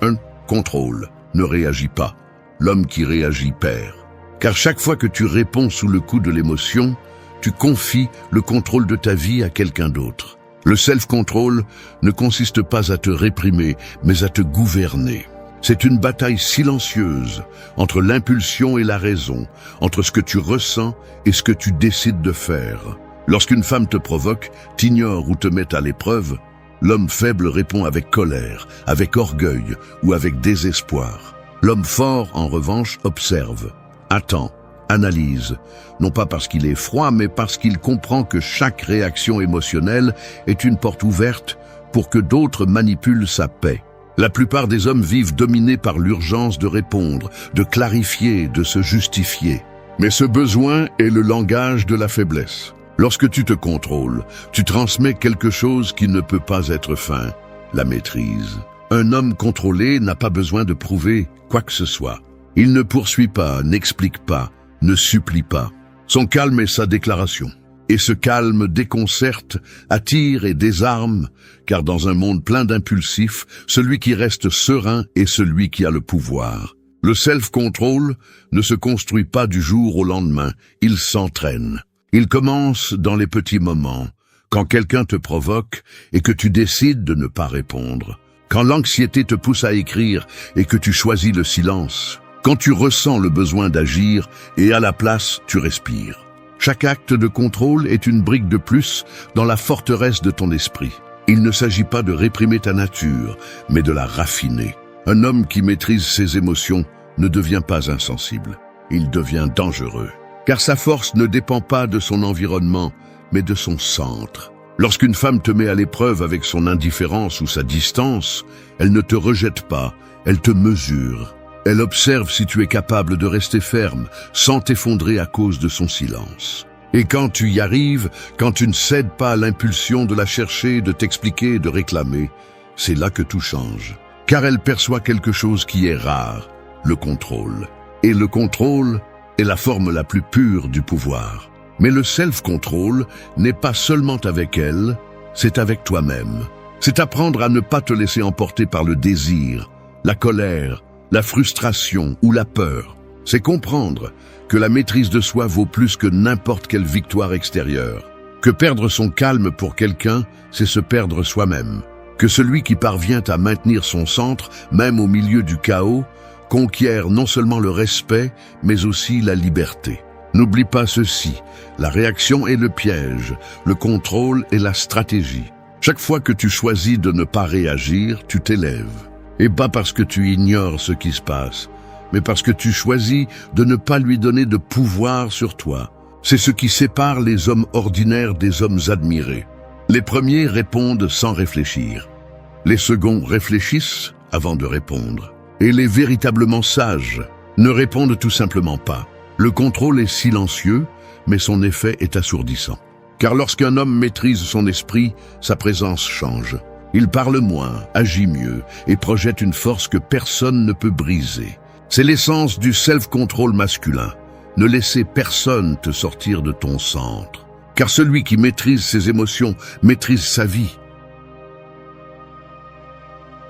1. Contrôle. Ne réagis pas. L'homme qui réagit perd. Car chaque fois que tu réponds sous le coup de l'émotion, tu confies le contrôle de ta vie à quelqu'un d'autre. Le self-control ne consiste pas à te réprimer, mais à te gouverner. C'est une bataille silencieuse entre l'impulsion et la raison, entre ce que tu ressens et ce que tu décides de faire. Lorsqu'une femme te provoque, t'ignore ou te met à l'épreuve, l'homme faible répond avec colère, avec orgueil ou avec désespoir. L'homme fort, en revanche, observe, attend, analyse, non pas parce qu'il est froid, mais parce qu'il comprend que chaque réaction émotionnelle est une porte ouverte pour que d'autres manipulent sa paix. La plupart des hommes vivent dominés par l'urgence de répondre, de clarifier, de se justifier. Mais ce besoin est le langage de la faiblesse. Lorsque tu te contrôles, tu transmets quelque chose qui ne peut pas être feint, la maîtrise. Un homme contrôlé n'a pas besoin de prouver quoi que ce soit. Il ne poursuit pas, n'explique pas, ne supplie pas. Son calme est sa déclaration. Et ce calme déconcerte, attire et désarme, car dans un monde plein d'impulsifs, celui qui reste serein est celui qui a le pouvoir. Le self-control ne se construit pas du jour au lendemain, il s'entraîne. Il commence dans les petits moments, quand quelqu'un te provoque et que tu décides de ne pas répondre, quand l'anxiété te pousse à écrire et que tu choisis le silence, quand tu ressens le besoin d'agir et à la place tu respires. Chaque acte de contrôle est une brique de plus dans la forteresse de ton esprit. Il ne s'agit pas de réprimer ta nature, mais de la raffiner. Un homme qui maîtrise ses émotions ne devient pas insensible, il devient dangereux. Car sa force ne dépend pas de son environnement, mais de son centre. Lorsqu'une femme te met à l'épreuve avec son indifférence ou sa distance, elle ne te rejette pas, elle te mesure. Elle observe si tu es capable de rester ferme, sans t'effondrer à cause de son silence. Et quand tu y arrives, quand tu ne cèdes pas à l'impulsion de la chercher, de t'expliquer, de réclamer, c'est là que tout change. Car elle perçoit quelque chose qui est rare, le contrôle. Et le contrôle est la forme la plus pure du pouvoir. Mais le self-control n'est pas seulement avec elle, c'est avec toi-même. C'est apprendre à ne pas te laisser emporter par le désir, la colère, la frustration ou la peur. C'est comprendre que la maîtrise de soi vaut plus que n'importe quelle victoire extérieure. Que perdre son calme pour quelqu'un, c'est se perdre soi-même. Que celui qui parvient à maintenir son centre, même au milieu du chaos, conquiert non seulement le respect, mais aussi la liberté. N'oublie pas ceci, la réaction est le piège, le contrôle est la stratégie. Chaque fois que tu choisis de ne pas réagir, tu t'élèves. Et pas parce que tu ignores ce qui se passe, mais parce que tu choisis de ne pas lui donner de pouvoir sur toi. C'est ce qui sépare les hommes ordinaires des hommes admirés. Les premiers répondent sans réfléchir. Les seconds réfléchissent avant de répondre. Et les véritablement sages ne répondent tout simplement pas. Le contrôle est silencieux, mais son effet est assourdissant. Car lorsqu'un homme maîtrise son esprit, sa présence change. Il parle moins, agit mieux et projette une force que personne ne peut briser. C'est l'essence du self-control masculin. Ne laisser personne te sortir de ton centre. Car celui qui maîtrise ses émotions maîtrise sa vie.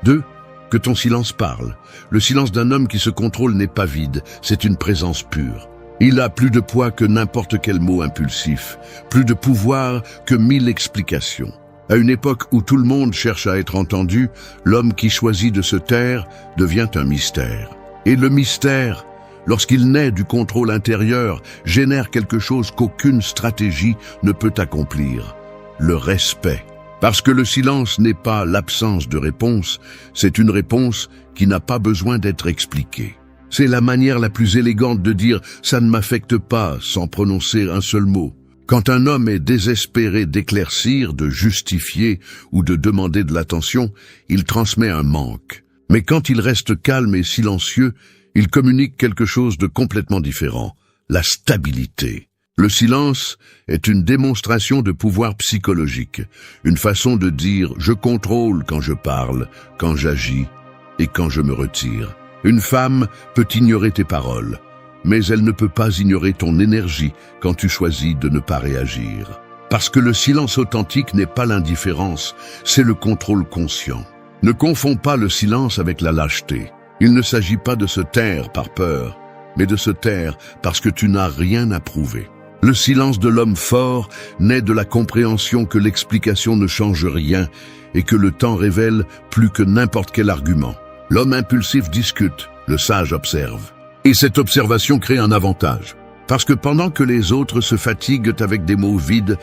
2. Que ton silence parle. Le silence d'un homme qui se contrôle n'est pas vide, c'est une présence pure. Il a plus de poids que n'importe quel mot impulsif, plus de pouvoir que 1000 explications. À une époque où tout le monde cherche à être entendu, l'homme qui choisit de se taire devient un mystère. Et le mystère lorsqu'il naît du contrôle intérieur, génère quelque chose qu'aucune stratégie ne peut accomplir. Le respect. Parce que le silence n'est pas l'absence de réponse, c'est une réponse qui n'a pas besoin d'être expliquée. C'est la manière la plus élégante de dire « ça ne m'affecte pas » sans prononcer un seul mot. Quand un homme est désespéré d'éclaircir, de justifier ou de demander de l'attention, il transmet un manque. Mais quand il reste calme et silencieux, il communique quelque chose de complètement différent, la stabilité. Le silence est une démonstration de pouvoir psychologique, une façon de dire « je contrôle quand je parle, quand j'agis et quand je me retire ». Une femme peut ignorer tes paroles, mais elle ne peut pas ignorer ton énergie quand tu choisis de ne pas réagir. Parce que le silence authentique n'est pas l'indifférence, c'est le contrôle conscient. Ne confonds pas le silence avec la lâcheté. Il ne s'agit pas de se taire par peur, mais de se taire parce que tu n'as rien à prouver. Le silence de l'homme fort naît de la compréhension que l'explication ne change rien et que le temps révèle plus que n'importe quel argument. L'homme impulsif discute, le sage observe. Et cette observation crée un avantage. Parce que pendant que les autres se fatiguent avec des mots vides,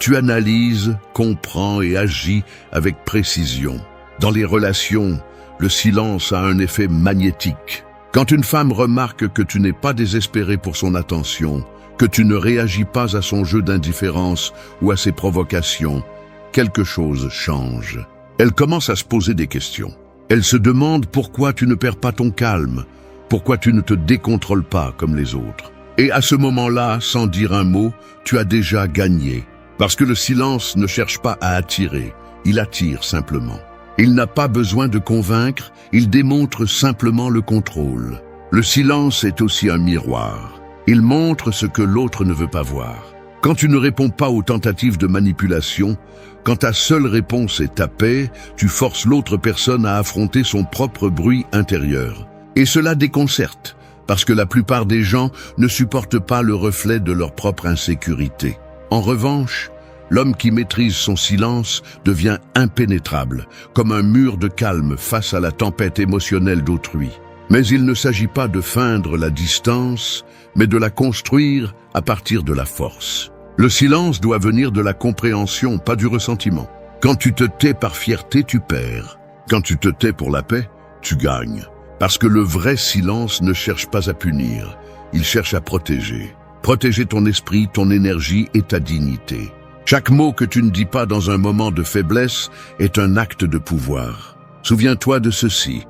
tu analyses, comprends et agis avec précision. Dans les relations, le silence a un effet magnétique. Quand une femme remarque que tu n'es pas désespéré pour son attention, que tu ne réagis pas à son jeu d'indifférence ou à ses provocations, quelque chose change. Elle commence à se poser des questions. Elle se demande pourquoi tu ne perds pas ton calme, pourquoi tu ne te décontrôles pas comme les autres. Et à ce moment-là, sans dire un mot, tu as déjà gagné. Parce que le silence ne cherche pas à attirer, il attire simplement. Il n'a pas besoin de convaincre, il démontre simplement le contrôle. Le silence est aussi un miroir. Il montre ce que l'autre ne veut pas voir. Quand tu ne réponds pas aux tentatives de manipulation, quand ta seule réponse est ta paix, tu forces l'autre personne à affronter son propre bruit intérieur. Et cela déconcerte, parce que la plupart des gens ne supportent pas le reflet de leur propre insécurité. En revanche, l'homme qui maîtrise son silence devient impénétrable, comme un mur de calme face à la tempête émotionnelle d'autrui. Mais il ne s'agit pas de feindre la distance, mais de la construire à partir de la force. Le silence doit venir de la compréhension, pas du ressentiment. Quand tu te tais par fierté, tu perds. Quand tu te tais pour la paix, tu gagnes. Parce que le vrai silence ne cherche pas à punir, il cherche à protéger. Protéger ton esprit, ton énergie et ta dignité. Chaque mot que tu ne dis pas dans un moment de faiblesse est un acte de pouvoir. Souviens-toi de ceci.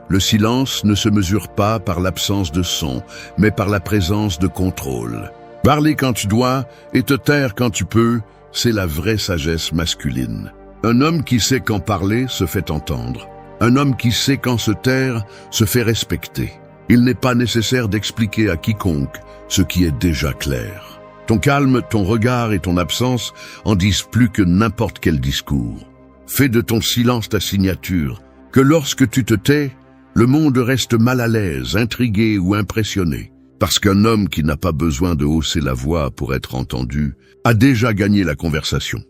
Le silence ne se mesure pas par l'absence de son, mais par la présence de contrôle. Parler quand tu dois et te taire quand tu peux, c'est la vraie sagesse masculine. Un homme qui sait quand parler se fait entendre. Un homme qui sait quand se taire se fait respecter. Il n'est pas nécessaire d'expliquer à quiconque ce qui est déjà clair. Ton calme, ton regard et ton absence en disent plus que n'importe quel discours. Fais de ton silence ta signature, que lorsque tu te tais, le monde reste mal à l'aise, intrigué ou impressionné. Parce qu'un homme qui n'a pas besoin de hausser la voix pour être entendu a déjà gagné la conversation.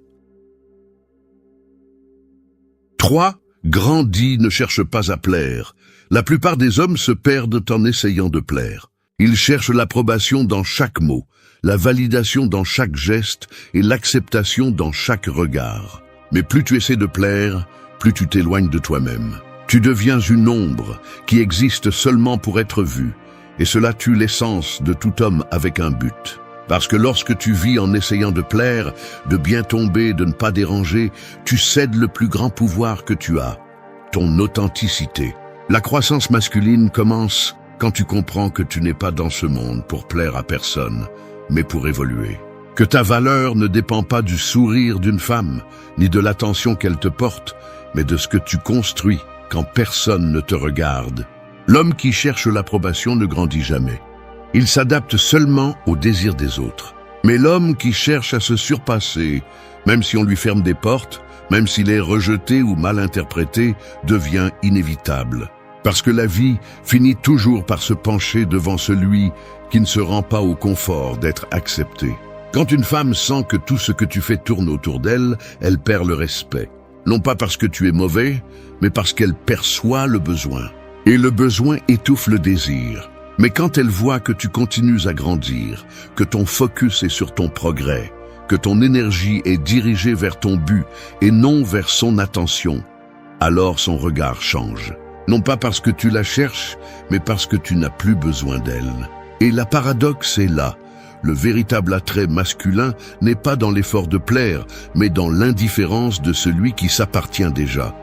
3. Grandis, ne cherche pas à plaire. La plupart des hommes se perdent en essayant de plaire. Ils cherchent l'approbation dans chaque mot, la validation dans chaque geste et l'acceptation dans chaque regard. Mais plus tu essaies de plaire, plus tu t'éloignes de toi-même. Tu deviens une ombre qui existe seulement pour être vue. Et cela tue l'essence de tout homme avec un but. Parce que lorsque tu vis en essayant de plaire, de bien tomber, de ne pas déranger, tu cèdes le plus grand pouvoir que tu as, ton authenticité. La croissance masculine commence quand tu comprends que tu n'es pas dans ce monde pour plaire à personne, mais pour évoluer. Que ta valeur ne dépend pas du sourire d'une femme, ni de l'attention qu'elle te porte, mais de ce que tu construis quand personne ne te regarde. L'homme qui cherche l'approbation ne grandit jamais. Il s'adapte seulement aux désirs des autres. Mais l'homme qui cherche à se surpasser, même si on lui ferme des portes, même s'il est rejeté ou mal interprété, devient inévitable. Parce que la vie finit toujours par se pencher devant celui qui ne se rend pas au confort d'être accepté. Quand une femme sent que tout ce que tu fais tourne autour d'elle, elle perd le respect. Non pas parce que tu es mauvais, mais parce qu'elle perçoit le besoin. Et le besoin étouffe le désir. Mais quand elle voit que tu continues à grandir, que ton focus est sur ton progrès, que ton énergie est dirigée vers ton but et non vers son attention, alors son regard change. Non pas parce que tu la cherches, mais parce que tu n'as plus besoin d'elle. Et la paradoxe est là. Le véritable attrait masculin n'est pas dans l'effort de plaire, mais dans l'indifférence de celui qui s'appartient déjà.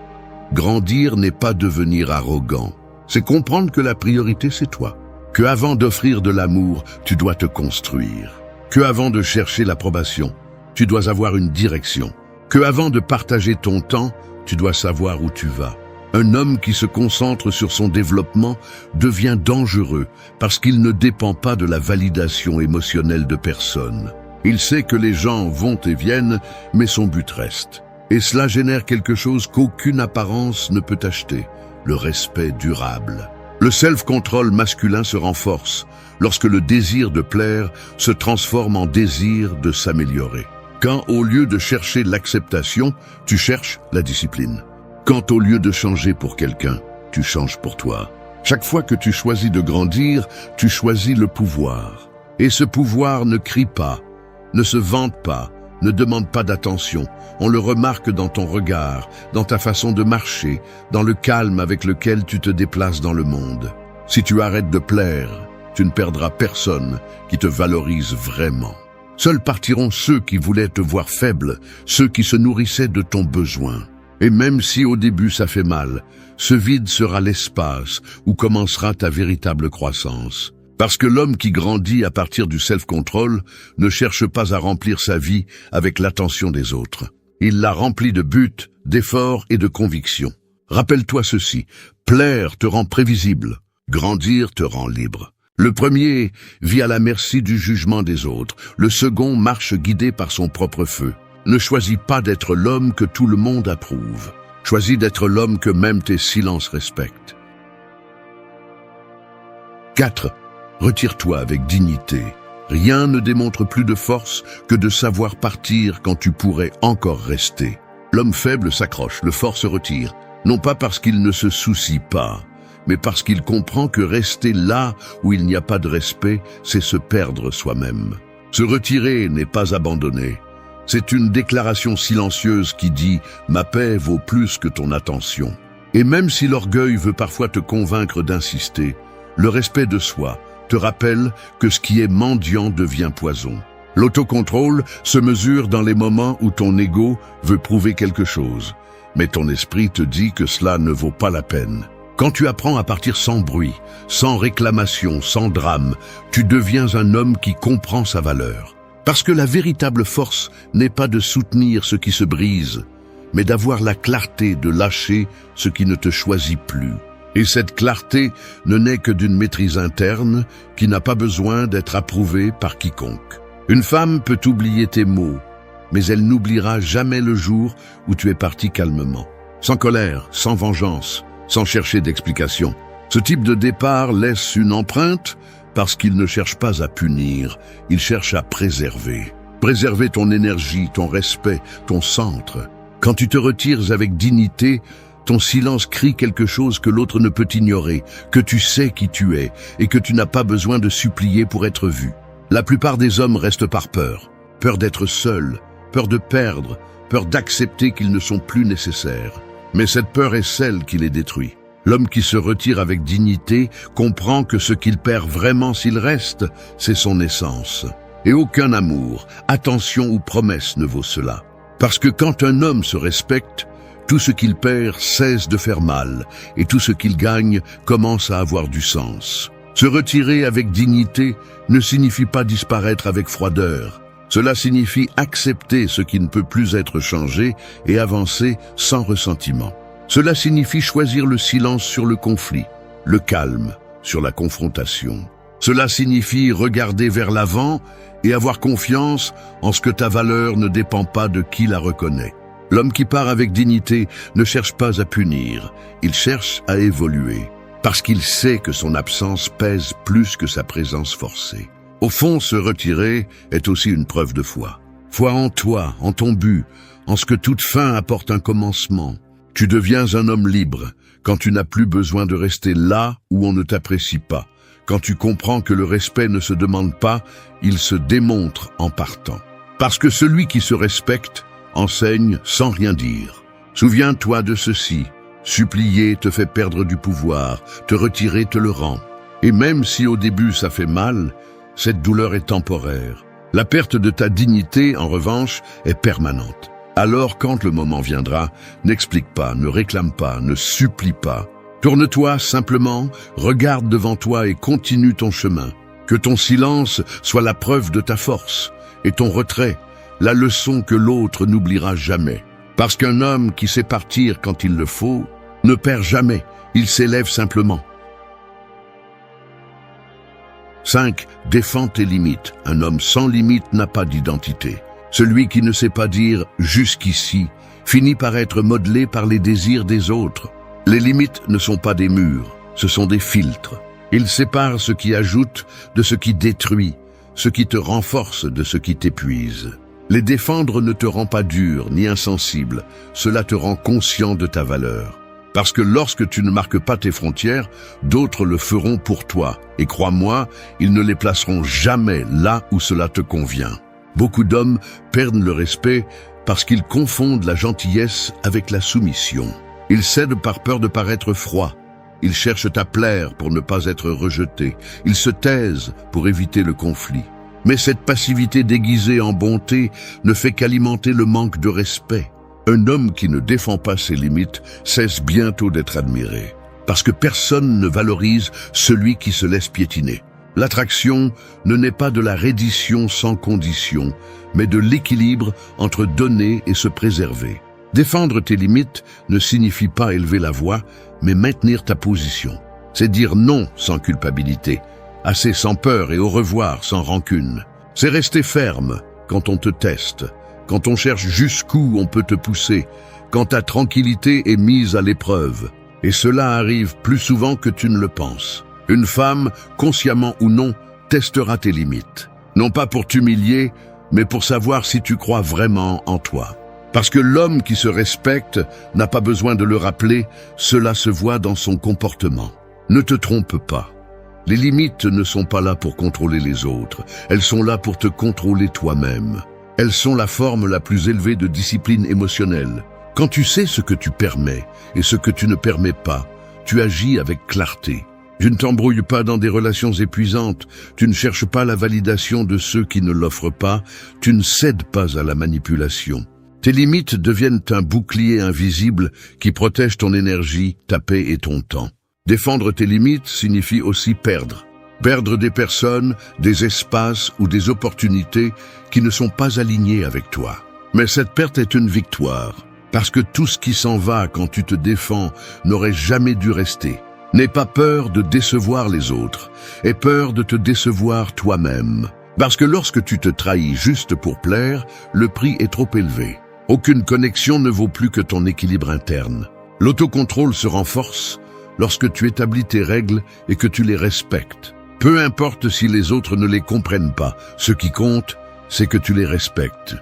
Grandir n'est pas devenir arrogant. C'est comprendre que la priorité c'est toi. Que avant d'offrir de l'amour, tu dois te construire. Que avant de chercher l'approbation, tu dois avoir une direction. Que avant de partager ton temps, tu dois savoir où tu vas. Un homme qui se concentre sur son développement devient dangereux parce qu'il ne dépend pas de la validation émotionnelle de personne. Il sait que les gens vont et viennent, mais son but reste. Et cela génère quelque chose qu'aucune apparence ne peut acheter, le respect durable. Le self-control masculin se renforce lorsque le désir de plaire se transforme en désir de s'améliorer. Quand au lieu de chercher l'acceptation, tu cherches la discipline. Quand au lieu de changer pour quelqu'un, tu changes pour toi. Chaque fois que tu choisis de grandir, tu choisis le pouvoir. Et ce pouvoir ne crie pas, ne se vante pas, ne demande pas d'attention. On le remarque dans ton regard, dans ta façon de marcher, dans le calme avec lequel tu te déplaces dans le monde. Si tu arrêtes de plaire, tu ne perdras personne qui te valorise vraiment. Seuls partiront ceux qui voulaient te voir faible, ceux qui se nourrissaient de ton besoin. Et même si au début ça fait mal, ce vide sera l'espace où commencera ta véritable croissance. Parce que l'homme qui grandit à partir du self-control ne cherche pas à remplir sa vie avec l'attention des autres. Il la remplit de buts, d'efforts et de convictions. Rappelle-toi ceci, plaire te rend prévisible, grandir te rend libre. Le premier vit à la merci du jugement des autres, le second marche guidé par son propre feu. Ne choisis pas d'être l'homme que tout le monde approuve. Choisis d'être l'homme que même tes silences respectent. 4. Retire-toi avec dignité. Rien ne démontre plus de force que de savoir partir quand tu pourrais encore rester. L'homme faible s'accroche, le fort se retire, non pas parce qu'il ne se soucie pas, mais parce qu'il comprend que rester là où il n'y a pas de respect, c'est se perdre soi-même. Se retirer n'est pas abandonner. C'est une déclaration silencieuse qui dit « Ma paix vaut plus que ton attention ». Et même si l'orgueil veut parfois te convaincre d'insister, le respect de soi te rappelle que ce qui est mendiant devient poison. L'autocontrôle se mesure dans les moments où ton ego veut prouver quelque chose, mais ton esprit te dit que cela ne vaut pas la peine. Quand tu apprends à partir sans bruit, sans réclamation, sans drame, tu deviens un homme qui comprend sa valeur. Parce que la véritable force n'est pas de soutenir ce qui se brise, mais d'avoir la clarté de lâcher ce qui ne te choisit plus. Et cette clarté ne naît que d'une maîtrise interne qui n'a pas besoin d'être approuvée par quiconque. Une femme peut oublier tes mots, mais elle n'oubliera jamais le jour où tu es parti calmement, sans colère, sans vengeance, sans chercher d'explication. Ce type de départ laisse une empreinte parce qu'il ne cherche pas à punir, il cherche à préserver. Préserver ton énergie, ton respect, ton centre. Quand tu te retires avec dignité, ton silence crie quelque chose que l'autre ne peut ignorer, que tu sais qui tu es et que tu n'as pas besoin de supplier pour être vu. La plupart des hommes restent par peur. Peur d'être seuls, peur de perdre, peur d'accepter qu'ils ne sont plus nécessaires. Mais cette peur est celle qui les détruit. L'homme qui se retire avec dignité comprend que ce qu'il perd vraiment s'il reste, c'est son essence. Et aucun amour, attention ou promesse ne vaut cela. Parce que quand un homme se respecte, tout ce qu'il perd cesse de faire mal, et tout ce qu'il gagne commence à avoir du sens. Se retirer avec dignité ne signifie pas disparaître avec froideur. Cela signifie accepter ce qui ne peut plus être changé et avancer sans ressentiment. Cela signifie choisir le silence sur le conflit, le calme sur la confrontation. Cela signifie regarder vers l'avant et avoir confiance en ce que ta valeur ne dépend pas de qui la reconnaît. L'homme qui part avec dignité ne cherche pas à punir, il cherche à évoluer, parce qu'il sait que son absence pèse plus que sa présence forcée. Au fond, se retirer est aussi une preuve de foi. Foi en toi, en ton but, en ce que toute fin apporte un commencement. Tu deviens un homme libre quand tu n'as plus besoin de rester là où on ne t'apprécie pas, Quand tu comprends que le respect ne se demande pas, il se démontre en partant. Parce que celui qui se respecte enseigne sans rien dire. Souviens-toi de ceci. Supplier te fait perdre du pouvoir, te retirer te le rend. Et même si au début ça fait mal, cette douleur est temporaire. La perte de ta dignité, en revanche, est permanente. Alors quand le moment viendra, n'explique pas, ne réclame pas, ne supplie pas. Tourne-toi simplement, regarde devant toi et continue ton chemin. Que ton silence soit la preuve de ta force, et ton retrait, la leçon que l'autre n'oubliera jamais. Parce qu'un homme qui sait partir quand il le faut, ne perd jamais, il s'élève simplement. 5. Défends tes limites. Un homme sans limite n'a pas d'identité. Celui qui ne sait pas dire « jusqu'ici » finit par être modelé par les désirs des autres. Les limites ne sont pas des murs, ce sont des filtres. Ils séparent ce qui ajoute de ce qui détruit, ce qui te renforce de ce qui t'épuise. Les défendre ne te rend pas dur ni insensible, cela te rend conscient de ta valeur. Parce que lorsque tu ne marques pas tes frontières, d'autres le feront pour toi. Et crois-moi, ils ne les placeront jamais là où cela te convient. Beaucoup d'hommes perdent le respect parce qu'ils confondent la gentillesse avec la soumission. Ils cèdent par peur de paraître froids. Ils cherchent à plaire pour ne pas être rejetés. Ils se taisent pour éviter le conflit. Mais cette passivité déguisée en bonté ne fait qu'alimenter le manque de respect. Un homme qui ne défend pas ses limites cesse bientôt d'être admiré, parce que personne ne valorise celui qui se laisse piétiner. L'attraction ne naît pas de la reddition sans condition, mais de l'équilibre entre donner et se préserver. Défendre tes limites ne signifie pas élever la voix, mais maintenir ta position. C'est dire non sans culpabilité, assez sans peur et au revoir sans rancune. C'est rester ferme quand on te teste, quand on cherche jusqu'où on peut te pousser, quand ta tranquillité est mise à l'épreuve. Et cela arrive plus souvent que tu ne le penses. Une femme, consciemment ou non, testera tes limites. Non pas pour t'humilier, mais pour savoir si tu crois vraiment en toi. Parce que l'homme qui se respecte n'a pas besoin de le rappeler, cela se voit dans son comportement. Ne te trompe pas. Les limites ne sont pas là pour contrôler les autres, elles sont là pour te contrôler toi-même. Elles sont la forme la plus élevée de discipline émotionnelle. Quand tu sais ce que tu permets et ce que tu ne permets pas, tu agis avec clarté. Tu ne t'embrouilles pas dans des relations épuisantes, tu ne cherches pas la validation de ceux qui ne l'offrent pas, tu ne cèdes pas à la manipulation. Tes limites deviennent un bouclier invisible qui protège ton énergie, ta paix et ton temps. Défendre tes limites signifie aussi perdre. Perdre des personnes, des espaces ou des opportunités qui ne sont pas alignés avec toi. Mais cette perte est une victoire, parce que tout ce qui s'en va quand tu te défends n'aurait jamais dû rester. N'aie pas peur de décevoir les autres, aie peur de te décevoir toi-même. Parce que lorsque tu te trahis juste pour plaire, le prix est trop élevé. Aucune connexion ne vaut plus que ton équilibre interne. L'autocontrôle se renforce lorsque tu établis tes règles et que tu les respectes. Peu importe si les autres ne les comprennent pas, ce qui compte, c'est que tu les respectes.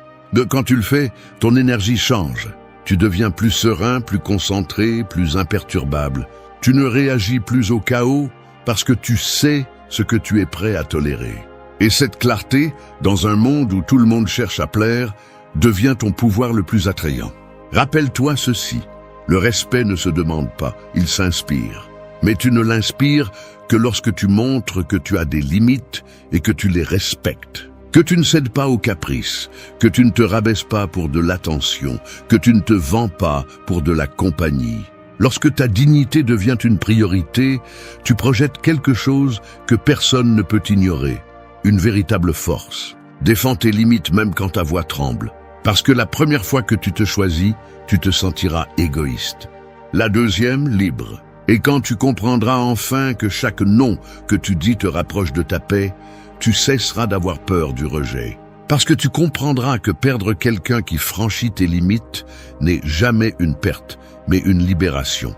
Quand tu le fais, ton énergie change. Tu deviens plus serein, plus concentré, plus imperturbable. Tu ne réagis plus au chaos parce que tu sais ce que tu es prêt à tolérer. Et cette clarté, dans un monde où tout le monde cherche à plaire, devient ton pouvoir le plus attrayant. Rappelle-toi ceci, le respect ne se demande pas, il s'inspire. Mais tu ne l'inspires que lorsque tu montres que tu as des limites et que tu les respectes. Que tu ne cèdes pas aux caprices, que tu ne te rabaisses pas pour de l'attention, que tu ne te vends pas pour de la compagnie. Lorsque ta dignité devient une priorité, tu projettes quelque chose que personne ne peut ignorer, une véritable force. Défends tes limites même quand ta voix tremble, parce que la première fois que tu te choisis, tu te sentiras égoïste. La deuxième, libre. Et quand tu comprendras enfin que chaque non que tu dis te rapproche de ta paix, tu cesseras d'avoir peur du rejet. Parce que tu comprendras que perdre quelqu'un qui franchit tes limites n'est jamais une perte, mais une libération.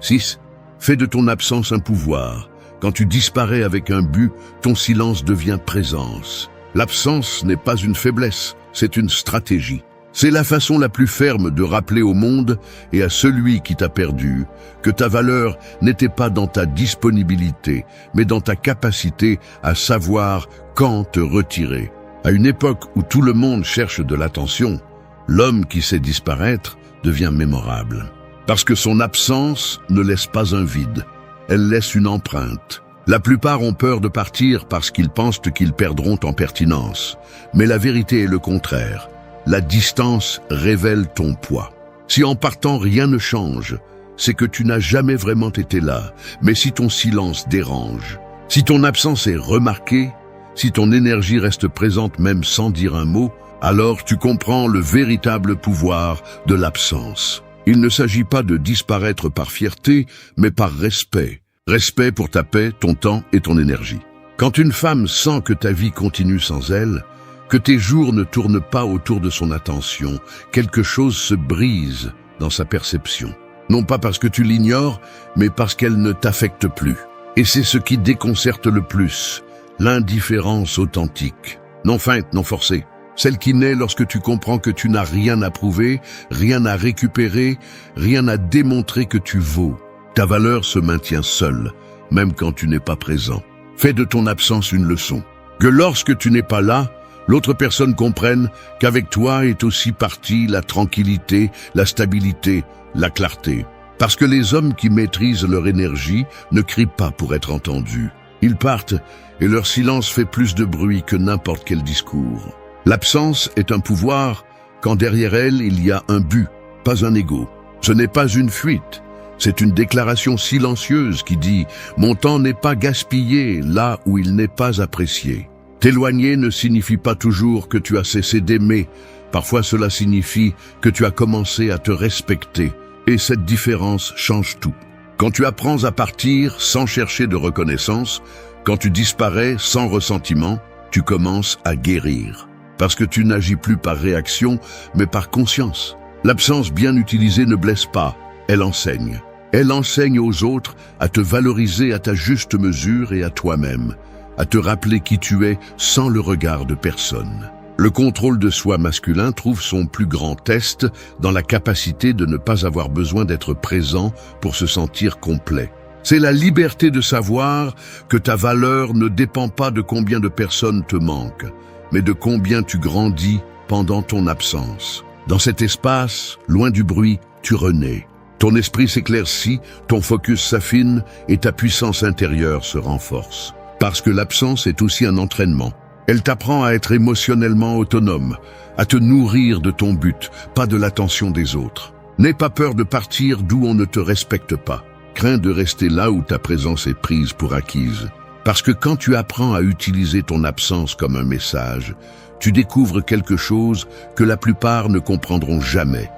6. Fais de ton absence un pouvoir. Quand tu disparais avec un but, ton silence devient présence. L'absence n'est pas une faiblesse, c'est une stratégie. C'est la façon la plus ferme de rappeler au monde et à celui qui t'a perdu que ta valeur n'était pas dans ta disponibilité, mais dans ta capacité à savoir quand te retirer. À une époque où tout le monde cherche de l'attention, l'homme qui sait disparaître devient mémorable. Parce que son absence ne laisse pas un vide, elle laisse une empreinte. La plupart ont peur de partir parce qu'ils pensent qu'ils perdront en pertinence. Mais la vérité est le contraire. La distance révèle ton poids. Si en partant rien ne change, c'est que tu n'as jamais vraiment été là. Mais si ton silence dérange, si ton absence est remarquée, si ton énergie reste présente même sans dire un mot, alors tu comprends le véritable pouvoir de l'absence. Il ne s'agit pas de disparaître par fierté, mais par respect. Respect pour ta paix, ton temps et ton énergie. Quand une femme sent que ta vie continue sans elle, que tes jours ne tournent pas autour de son attention, quelque chose se brise dans sa perception. Non pas parce que tu l'ignores, mais parce qu'elle ne t'affecte plus. Et c'est ce qui déconcerte le plus, l'indifférence authentique. Non feinte, non forcée. Celle qui naît lorsque tu comprends que tu n'as rien à prouver, rien à récupérer, rien à démontrer que tu vaux. Ta valeur se maintient seule, même quand tu n'es pas présent. Fais de ton absence une leçon. Que lorsque tu n'es pas là, l'autre personne comprenne qu'avec toi est aussi partie la tranquillité, la stabilité, la clarté. Parce que les hommes qui maîtrisent leur énergie ne crient pas pour être entendus. Ils partent et leur silence fait plus de bruit que n'importe quel discours. L'absence est un pouvoir quand derrière elle il y a un but, pas un ego. Ce n'est pas une fuite. C'est une déclaration silencieuse qui dit « Mon temps n'est pas gaspillé là où il n'est pas apprécié ». T'éloigner ne signifie pas toujours que tu as cessé d'aimer. Parfois cela signifie que tu as commencé à te respecter. Et cette différence change tout. Quand tu apprends à partir sans chercher de reconnaissance, quand tu disparais sans ressentiment, tu commences à guérir. Parce que tu n'agis plus par réaction, mais par conscience. L'absence bien utilisée ne blesse pas. Elle enseigne. Elle enseigne aux autres à te valoriser à ta juste mesure et à toi-même, à te rappeler qui tu es sans le regard de personne. Le contrôle de soi masculin trouve son plus grand test dans la capacité de ne pas avoir besoin d'être présent pour se sentir complet. C'est la liberté de savoir que ta valeur ne dépend pas de combien de personnes te manquent, mais de combien tu grandis pendant ton absence. Dans cet espace, loin du bruit, tu renais. Ton esprit s'éclaircit, ton focus s'affine et ta puissance intérieure se renforce. Parce que l'absence est aussi un entraînement. Elle t'apprend à être émotionnellement autonome, à te nourrir de ton but, pas de l'attention des autres. N'aie pas peur de partir d'où on ne te respecte pas. Crains de rester là où ta présence est prise pour acquise. Parce que quand tu apprends à utiliser ton absence comme un message, tu découvres quelque chose que la plupart ne comprendront jamais.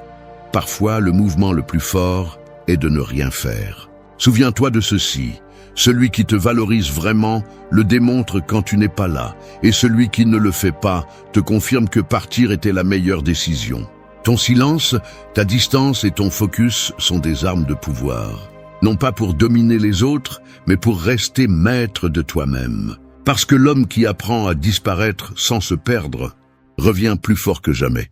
Parfois, le mouvement le plus fort est de ne rien faire. Souviens-toi de ceci. Celui qui te valorise vraiment le démontre quand tu n'es pas là, et celui qui ne le fait pas te confirme que partir était la meilleure décision. Ton silence, ta distance et ton focus sont des armes de pouvoir. Non pas pour dominer les autres, mais pour rester maître de toi-même. Parce que l'homme qui apprend à disparaître sans se perdre revient plus fort que jamais.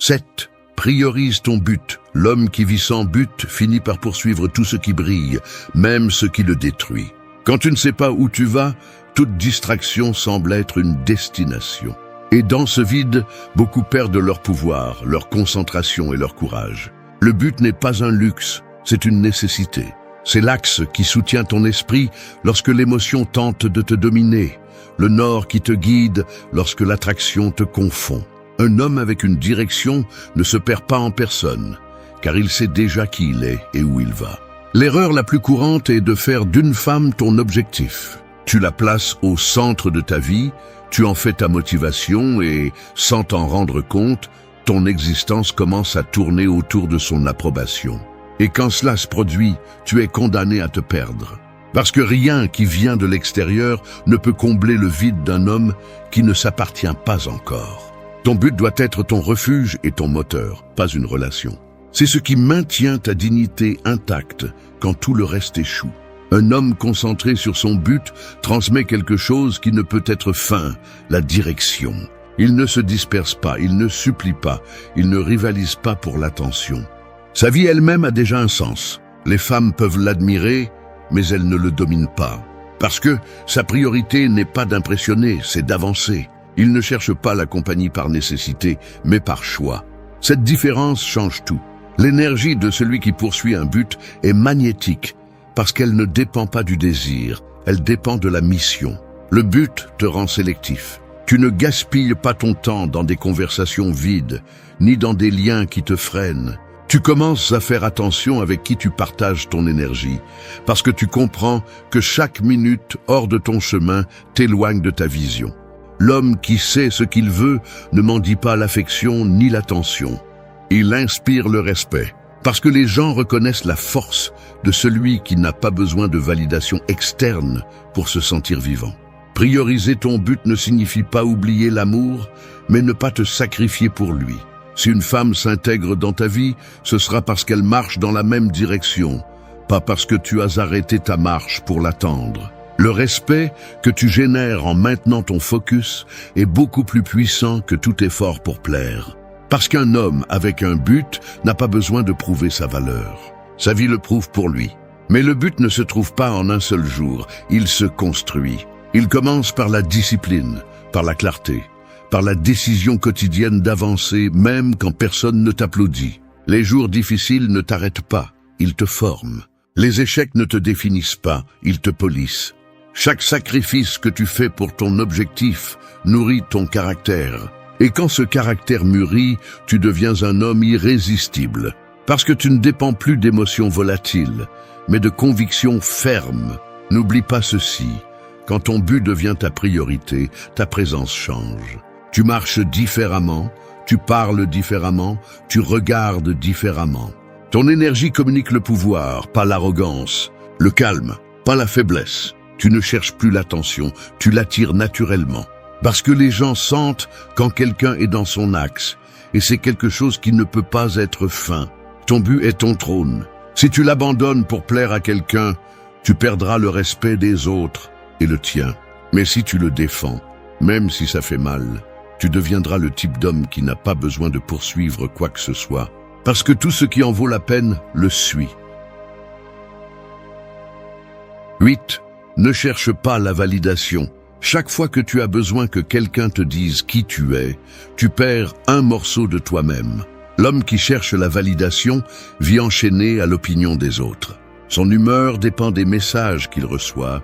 7. Priorise ton but. L'homme qui vit sans but finit par poursuivre tout ce qui brille, même ce qui le détruit. Quand tu ne sais pas où tu vas, toute distraction semble être une destination. Et dans ce vide, beaucoup perdent leur pouvoir, leur concentration et leur courage. Le but n'est pas un luxe, c'est une nécessité. C'est l'axe qui soutient ton esprit lorsque l'émotion tente de te dominer, le nord qui te guide lorsque l'attraction te confond. Un homme avec une direction ne se perd pas en personne, car il sait déjà qui il est et où il va. L'erreur la plus courante est de faire d'une femme ton objectif. Tu la places au centre de ta vie, tu en fais ta motivation et, sans t'en rendre compte, ton existence commence à tourner autour de son approbation. Et quand cela se produit, tu es condamné à te perdre. Parce que rien qui vient de l'extérieur ne peut combler le vide d'un homme qui ne s'appartient pas encore. Ton but doit être ton refuge et ton moteur, pas une relation. C'est ce qui maintient ta dignité intacte quand tout le reste échoue. Un homme concentré sur son but transmet quelque chose qui ne peut être feint, la direction. Il ne se disperse pas, il ne supplie pas, il ne rivalise pas pour l'attention. Sa vie elle-même a déjà un sens. Les femmes peuvent l'admirer, mais elles ne le dominent pas. Parce que sa priorité n'est pas d'impressionner, c'est d'avancer. Il ne cherche pas la compagnie par nécessité, mais par choix. Cette différence change tout. L'énergie de celui qui poursuit un but est magnétique, parce qu'elle ne dépend pas du désir, elle dépend de la mission. Le but te rend sélectif. Tu ne gaspilles pas ton temps dans des conversations vides, ni dans des liens qui te freinent. Tu commences à faire attention avec qui tu partages ton énergie, parce que tu comprends que chaque minute hors de ton chemin t'éloigne de ta vision. L'homme qui sait ce qu'il veut ne mendie pas l'affection ni l'attention. Il inspire le respect, parce que les gens reconnaissent la force de celui qui n'a pas besoin de validation externe pour se sentir vivant. Prioriser ton but ne signifie pas oublier l'amour, mais ne pas te sacrifier pour lui. Si une femme s'intègre dans ta vie, ce sera parce qu'elle marche dans la même direction, pas parce que tu as arrêté ta marche pour l'attendre. Le respect que tu génères en maintenant ton focus est beaucoup plus puissant que tout effort pour plaire. Parce qu'un homme avec un but n'a pas besoin de prouver sa valeur. Sa vie le prouve pour lui. Mais le but ne se trouve pas en un seul jour, il se construit. Il commence par la discipline, par la clarté, par la décision quotidienne d'avancer même quand personne ne t'applaudit. Les jours difficiles ne t'arrêtent pas, ils te forment. Les échecs ne te définissent pas, ils te polissent. Chaque sacrifice que tu fais pour ton objectif nourrit ton caractère. Et quand ce caractère mûrit, tu deviens un homme irrésistible. Parce que tu ne dépends plus d'émotions volatiles, mais de convictions fermes. N'oublie pas ceci. Quand ton but devient ta priorité, ta présence change. Tu marches différemment, tu parles différemment, tu regardes différemment. Ton énergie communique le pouvoir, pas l'arrogance, le calme, pas la faiblesse. Tu ne cherches plus l'attention, tu l'attires naturellement. Parce que les gens sentent quand quelqu'un est dans son axe, et c'est quelque chose qui ne peut pas être feint. Ton but est ton trône. Si tu l'abandonnes pour plaire à quelqu'un, tu perdras le respect des autres et le tien. Mais si tu le défends, même si ça fait mal, tu deviendras le type d'homme qui n'a pas besoin de poursuivre quoi que ce soit, parce que tout ce qui en vaut la peine le suit. 8. Ne cherche pas la validation. Chaque fois que tu as besoin que quelqu'un te dise qui tu es, tu perds un morceau de toi-même. L'homme qui cherche la validation vit enchaîné à l'opinion des autres. Son humeur dépend des messages qu'il reçoit,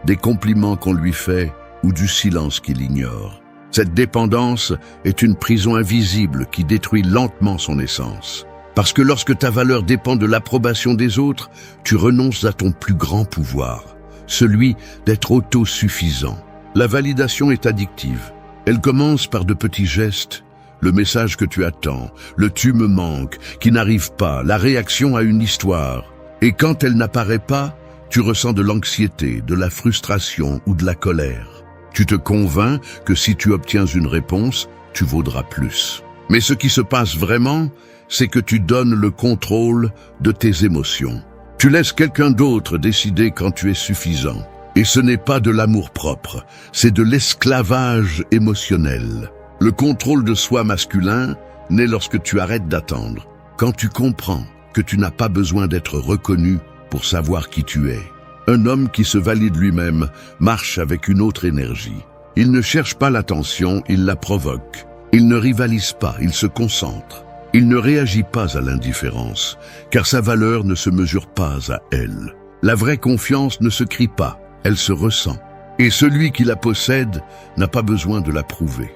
des compliments qu'on lui fait ou du silence qu'il ignore. Cette dépendance est une prison invisible qui détruit lentement son essence. Parce que lorsque ta valeur dépend de l'approbation des autres, tu renonces à ton plus grand pouvoir, celui d'être autosuffisant. La validation est addictive. Elle commence par de petits gestes, le message que tu attends, le « tu me manques » qui n'arrive pas, la réaction à une histoire. Et quand elle n'apparaît pas, tu ressens de l'anxiété, de la frustration ou de la colère. Tu te convaincs que si tu obtiens une réponse, tu vaudras plus. Mais ce qui se passe vraiment, c'est que tu donnes le contrôle de tes émotions. Tu laisses quelqu'un d'autre décider quand tu es suffisant. Et ce n'est pas de l'amour-propre, c'est de l'esclavage émotionnel. Le contrôle de soi masculin naît lorsque tu arrêtes d'attendre. Quand tu comprends que tu n'as pas besoin d'être reconnu pour savoir qui tu es. Un homme qui se valide lui-même marche avec une autre énergie. Il ne cherche pas l'attention, il la provoque. Il ne rivalise pas, il se concentre. Il ne réagit pas à l'indifférence, car sa valeur ne se mesure pas à elle. La vraie confiance ne se crie pas, elle se ressent. Et celui qui la possède n'a pas besoin de la prouver.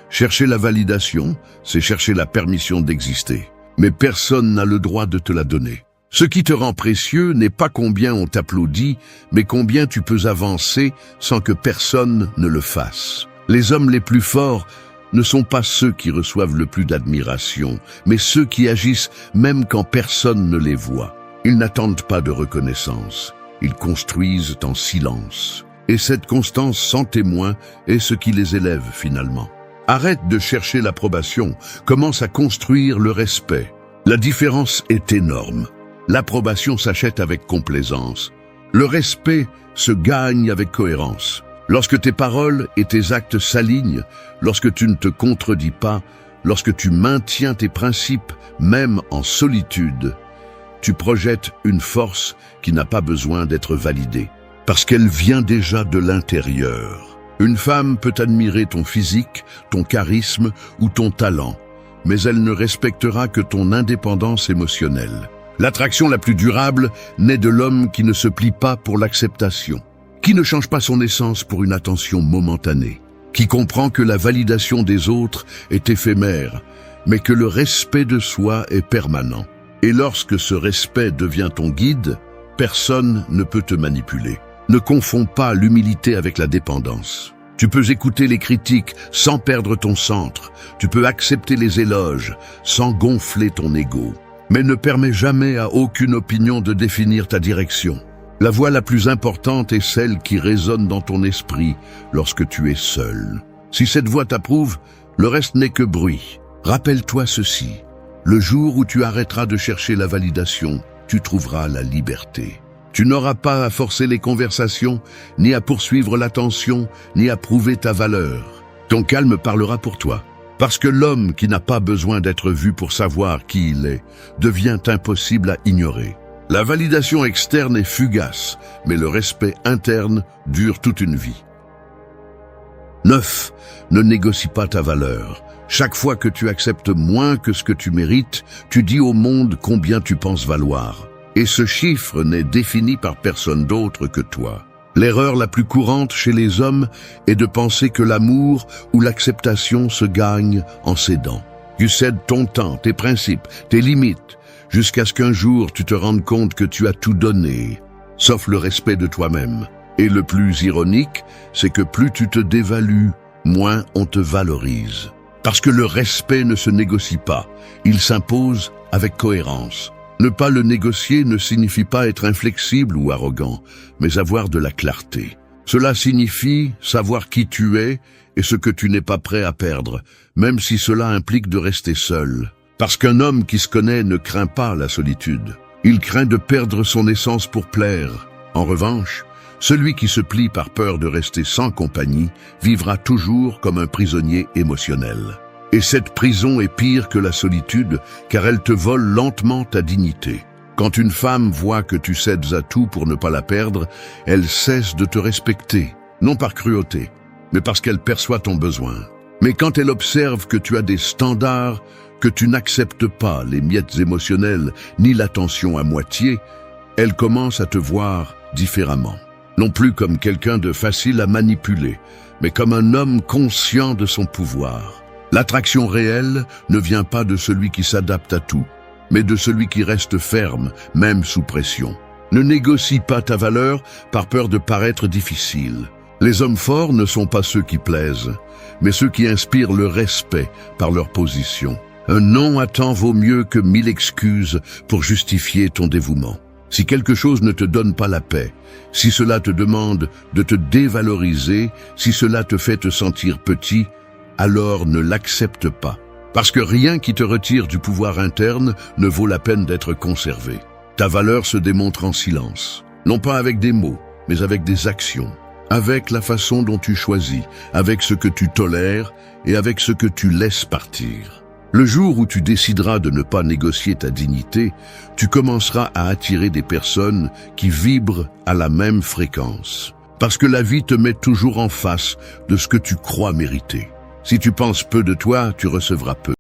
Chercher la validation, c'est chercher la permission d'exister. Mais personne n'a le droit de te la donner. Ce qui te rend précieux n'est pas combien on t'applaudit, mais combien tu peux avancer sans que personne ne le fasse. Les hommes les plus forts ne sont pas ceux qui reçoivent le plus d'admiration, mais ceux qui agissent même quand personne ne les voit. Ils n'attendent pas de reconnaissance, ils construisent en silence. Et cette constance sans témoin est ce qui les élève finalement. Arrête de chercher l'approbation, commence à construire le respect. La différence est énorme. L'approbation s'achète avec complaisance. Le respect se gagne avec cohérence. Lorsque tes paroles et tes actes s'alignent, lorsque tu ne te contredis pas, lorsque tu maintiens tes principes, même en solitude, tu projettes une force qui n'a pas besoin d'être validée, parce qu'elle vient déjà de l'intérieur. Une femme peut admirer ton physique, ton charisme ou ton talent, mais elle ne respectera que ton indépendance émotionnelle. L'attraction la plus durable naît de l'homme qui ne se plie pas pour l'acceptation, qui ne change pas son essence pour une attention momentanée, qui comprend que la validation des autres est éphémère, mais que le respect de soi est permanent. Et lorsque ce respect devient ton guide, personne ne peut te manipuler. Ne confonds pas l'humilité avec la dépendance. Tu peux écouter les critiques sans perdre ton centre. Tu peux accepter les éloges sans gonfler ton ego. Mais ne permets jamais à aucune opinion de définir ta direction. La voix la plus importante est celle qui résonne dans ton esprit lorsque tu es seul. Si cette voix t'approuve, le reste n'est que bruit. Rappelle-toi ceci. Le jour où tu arrêteras de chercher la validation, tu trouveras la liberté. Tu n'auras pas à forcer les conversations, ni à poursuivre l'attention, ni à prouver ta valeur. Ton calme parlera pour toi. Parce que l'homme qui n'a pas besoin d'être vu pour savoir qui il est, devient impossible à ignorer. La validation externe est fugace, mais le respect interne dure toute une vie. 9. Ne négocie pas ta valeur. Chaque fois que tu acceptes moins que ce que tu mérites, tu dis au monde combien tu penses valoir. Et ce chiffre n'est défini par personne d'autre que toi. L'erreur la plus courante chez les hommes est de penser que l'amour ou l'acceptation se gagne en cédant. Tu cèdes ton temps, tes principes, tes limites, jusqu'à ce qu'un jour tu te rendes compte que tu as tout donné, sauf le respect de toi-même. Et le plus ironique, c'est que plus tu te dévalues, moins on te valorise. Parce que le respect ne se négocie pas, il s'impose avec cohérence. Ne pas le négocier ne signifie pas être inflexible ou arrogant, mais avoir de la clarté. Cela signifie savoir qui tu es et ce que tu n'es pas prêt à perdre, même si cela implique de rester seul. Parce qu'un homme qui se connaît ne craint pas la solitude. Il craint de perdre son essence pour plaire. En revanche, celui qui se plie par peur de rester sans compagnie vivra toujours comme un prisonnier émotionnel. Et cette prison est pire que la solitude, car elle te vole lentement ta dignité. Quand une femme voit que tu cèdes à tout pour ne pas la perdre, elle cesse de te respecter, non par cruauté, mais parce qu'elle perçoit ton besoin. Mais quand elle observe que tu as des standards, que tu n'acceptes pas les miettes émotionnelles ni l'attention à moitié, elle commence à te voir différemment. Non plus comme quelqu'un de facile à manipuler, mais comme un homme conscient de son pouvoir. L'attraction réelle ne vient pas de celui qui s'adapte à tout, mais de celui qui reste ferme, même sous pression. Ne négocie pas ta valeur par peur de paraître difficile. Les hommes forts ne sont pas ceux qui plaisent, mais ceux qui inspirent le respect par leur position. Un non à temps vaut mieux que 1000 excuses pour justifier ton dévouement. Si quelque chose ne te donne pas la paix, si cela te demande de te dévaloriser, si cela te fait te sentir petit, alors ne l'accepte pas. Parce que rien qui te retire du pouvoir interne ne vaut la peine d'être conservé. Ta valeur se démontre en silence, non pas avec des mots, mais avec des actions, avec la façon dont tu choisis, avec ce que tu tolères et avec ce que tu laisses partir. Le jour où tu décideras de ne pas négocier ta dignité, tu commenceras à attirer des personnes qui vibrent à la même fréquence. Parce que la vie te met toujours en face de ce que tu crois mériter. Si tu penses peu de toi, tu recevras peu.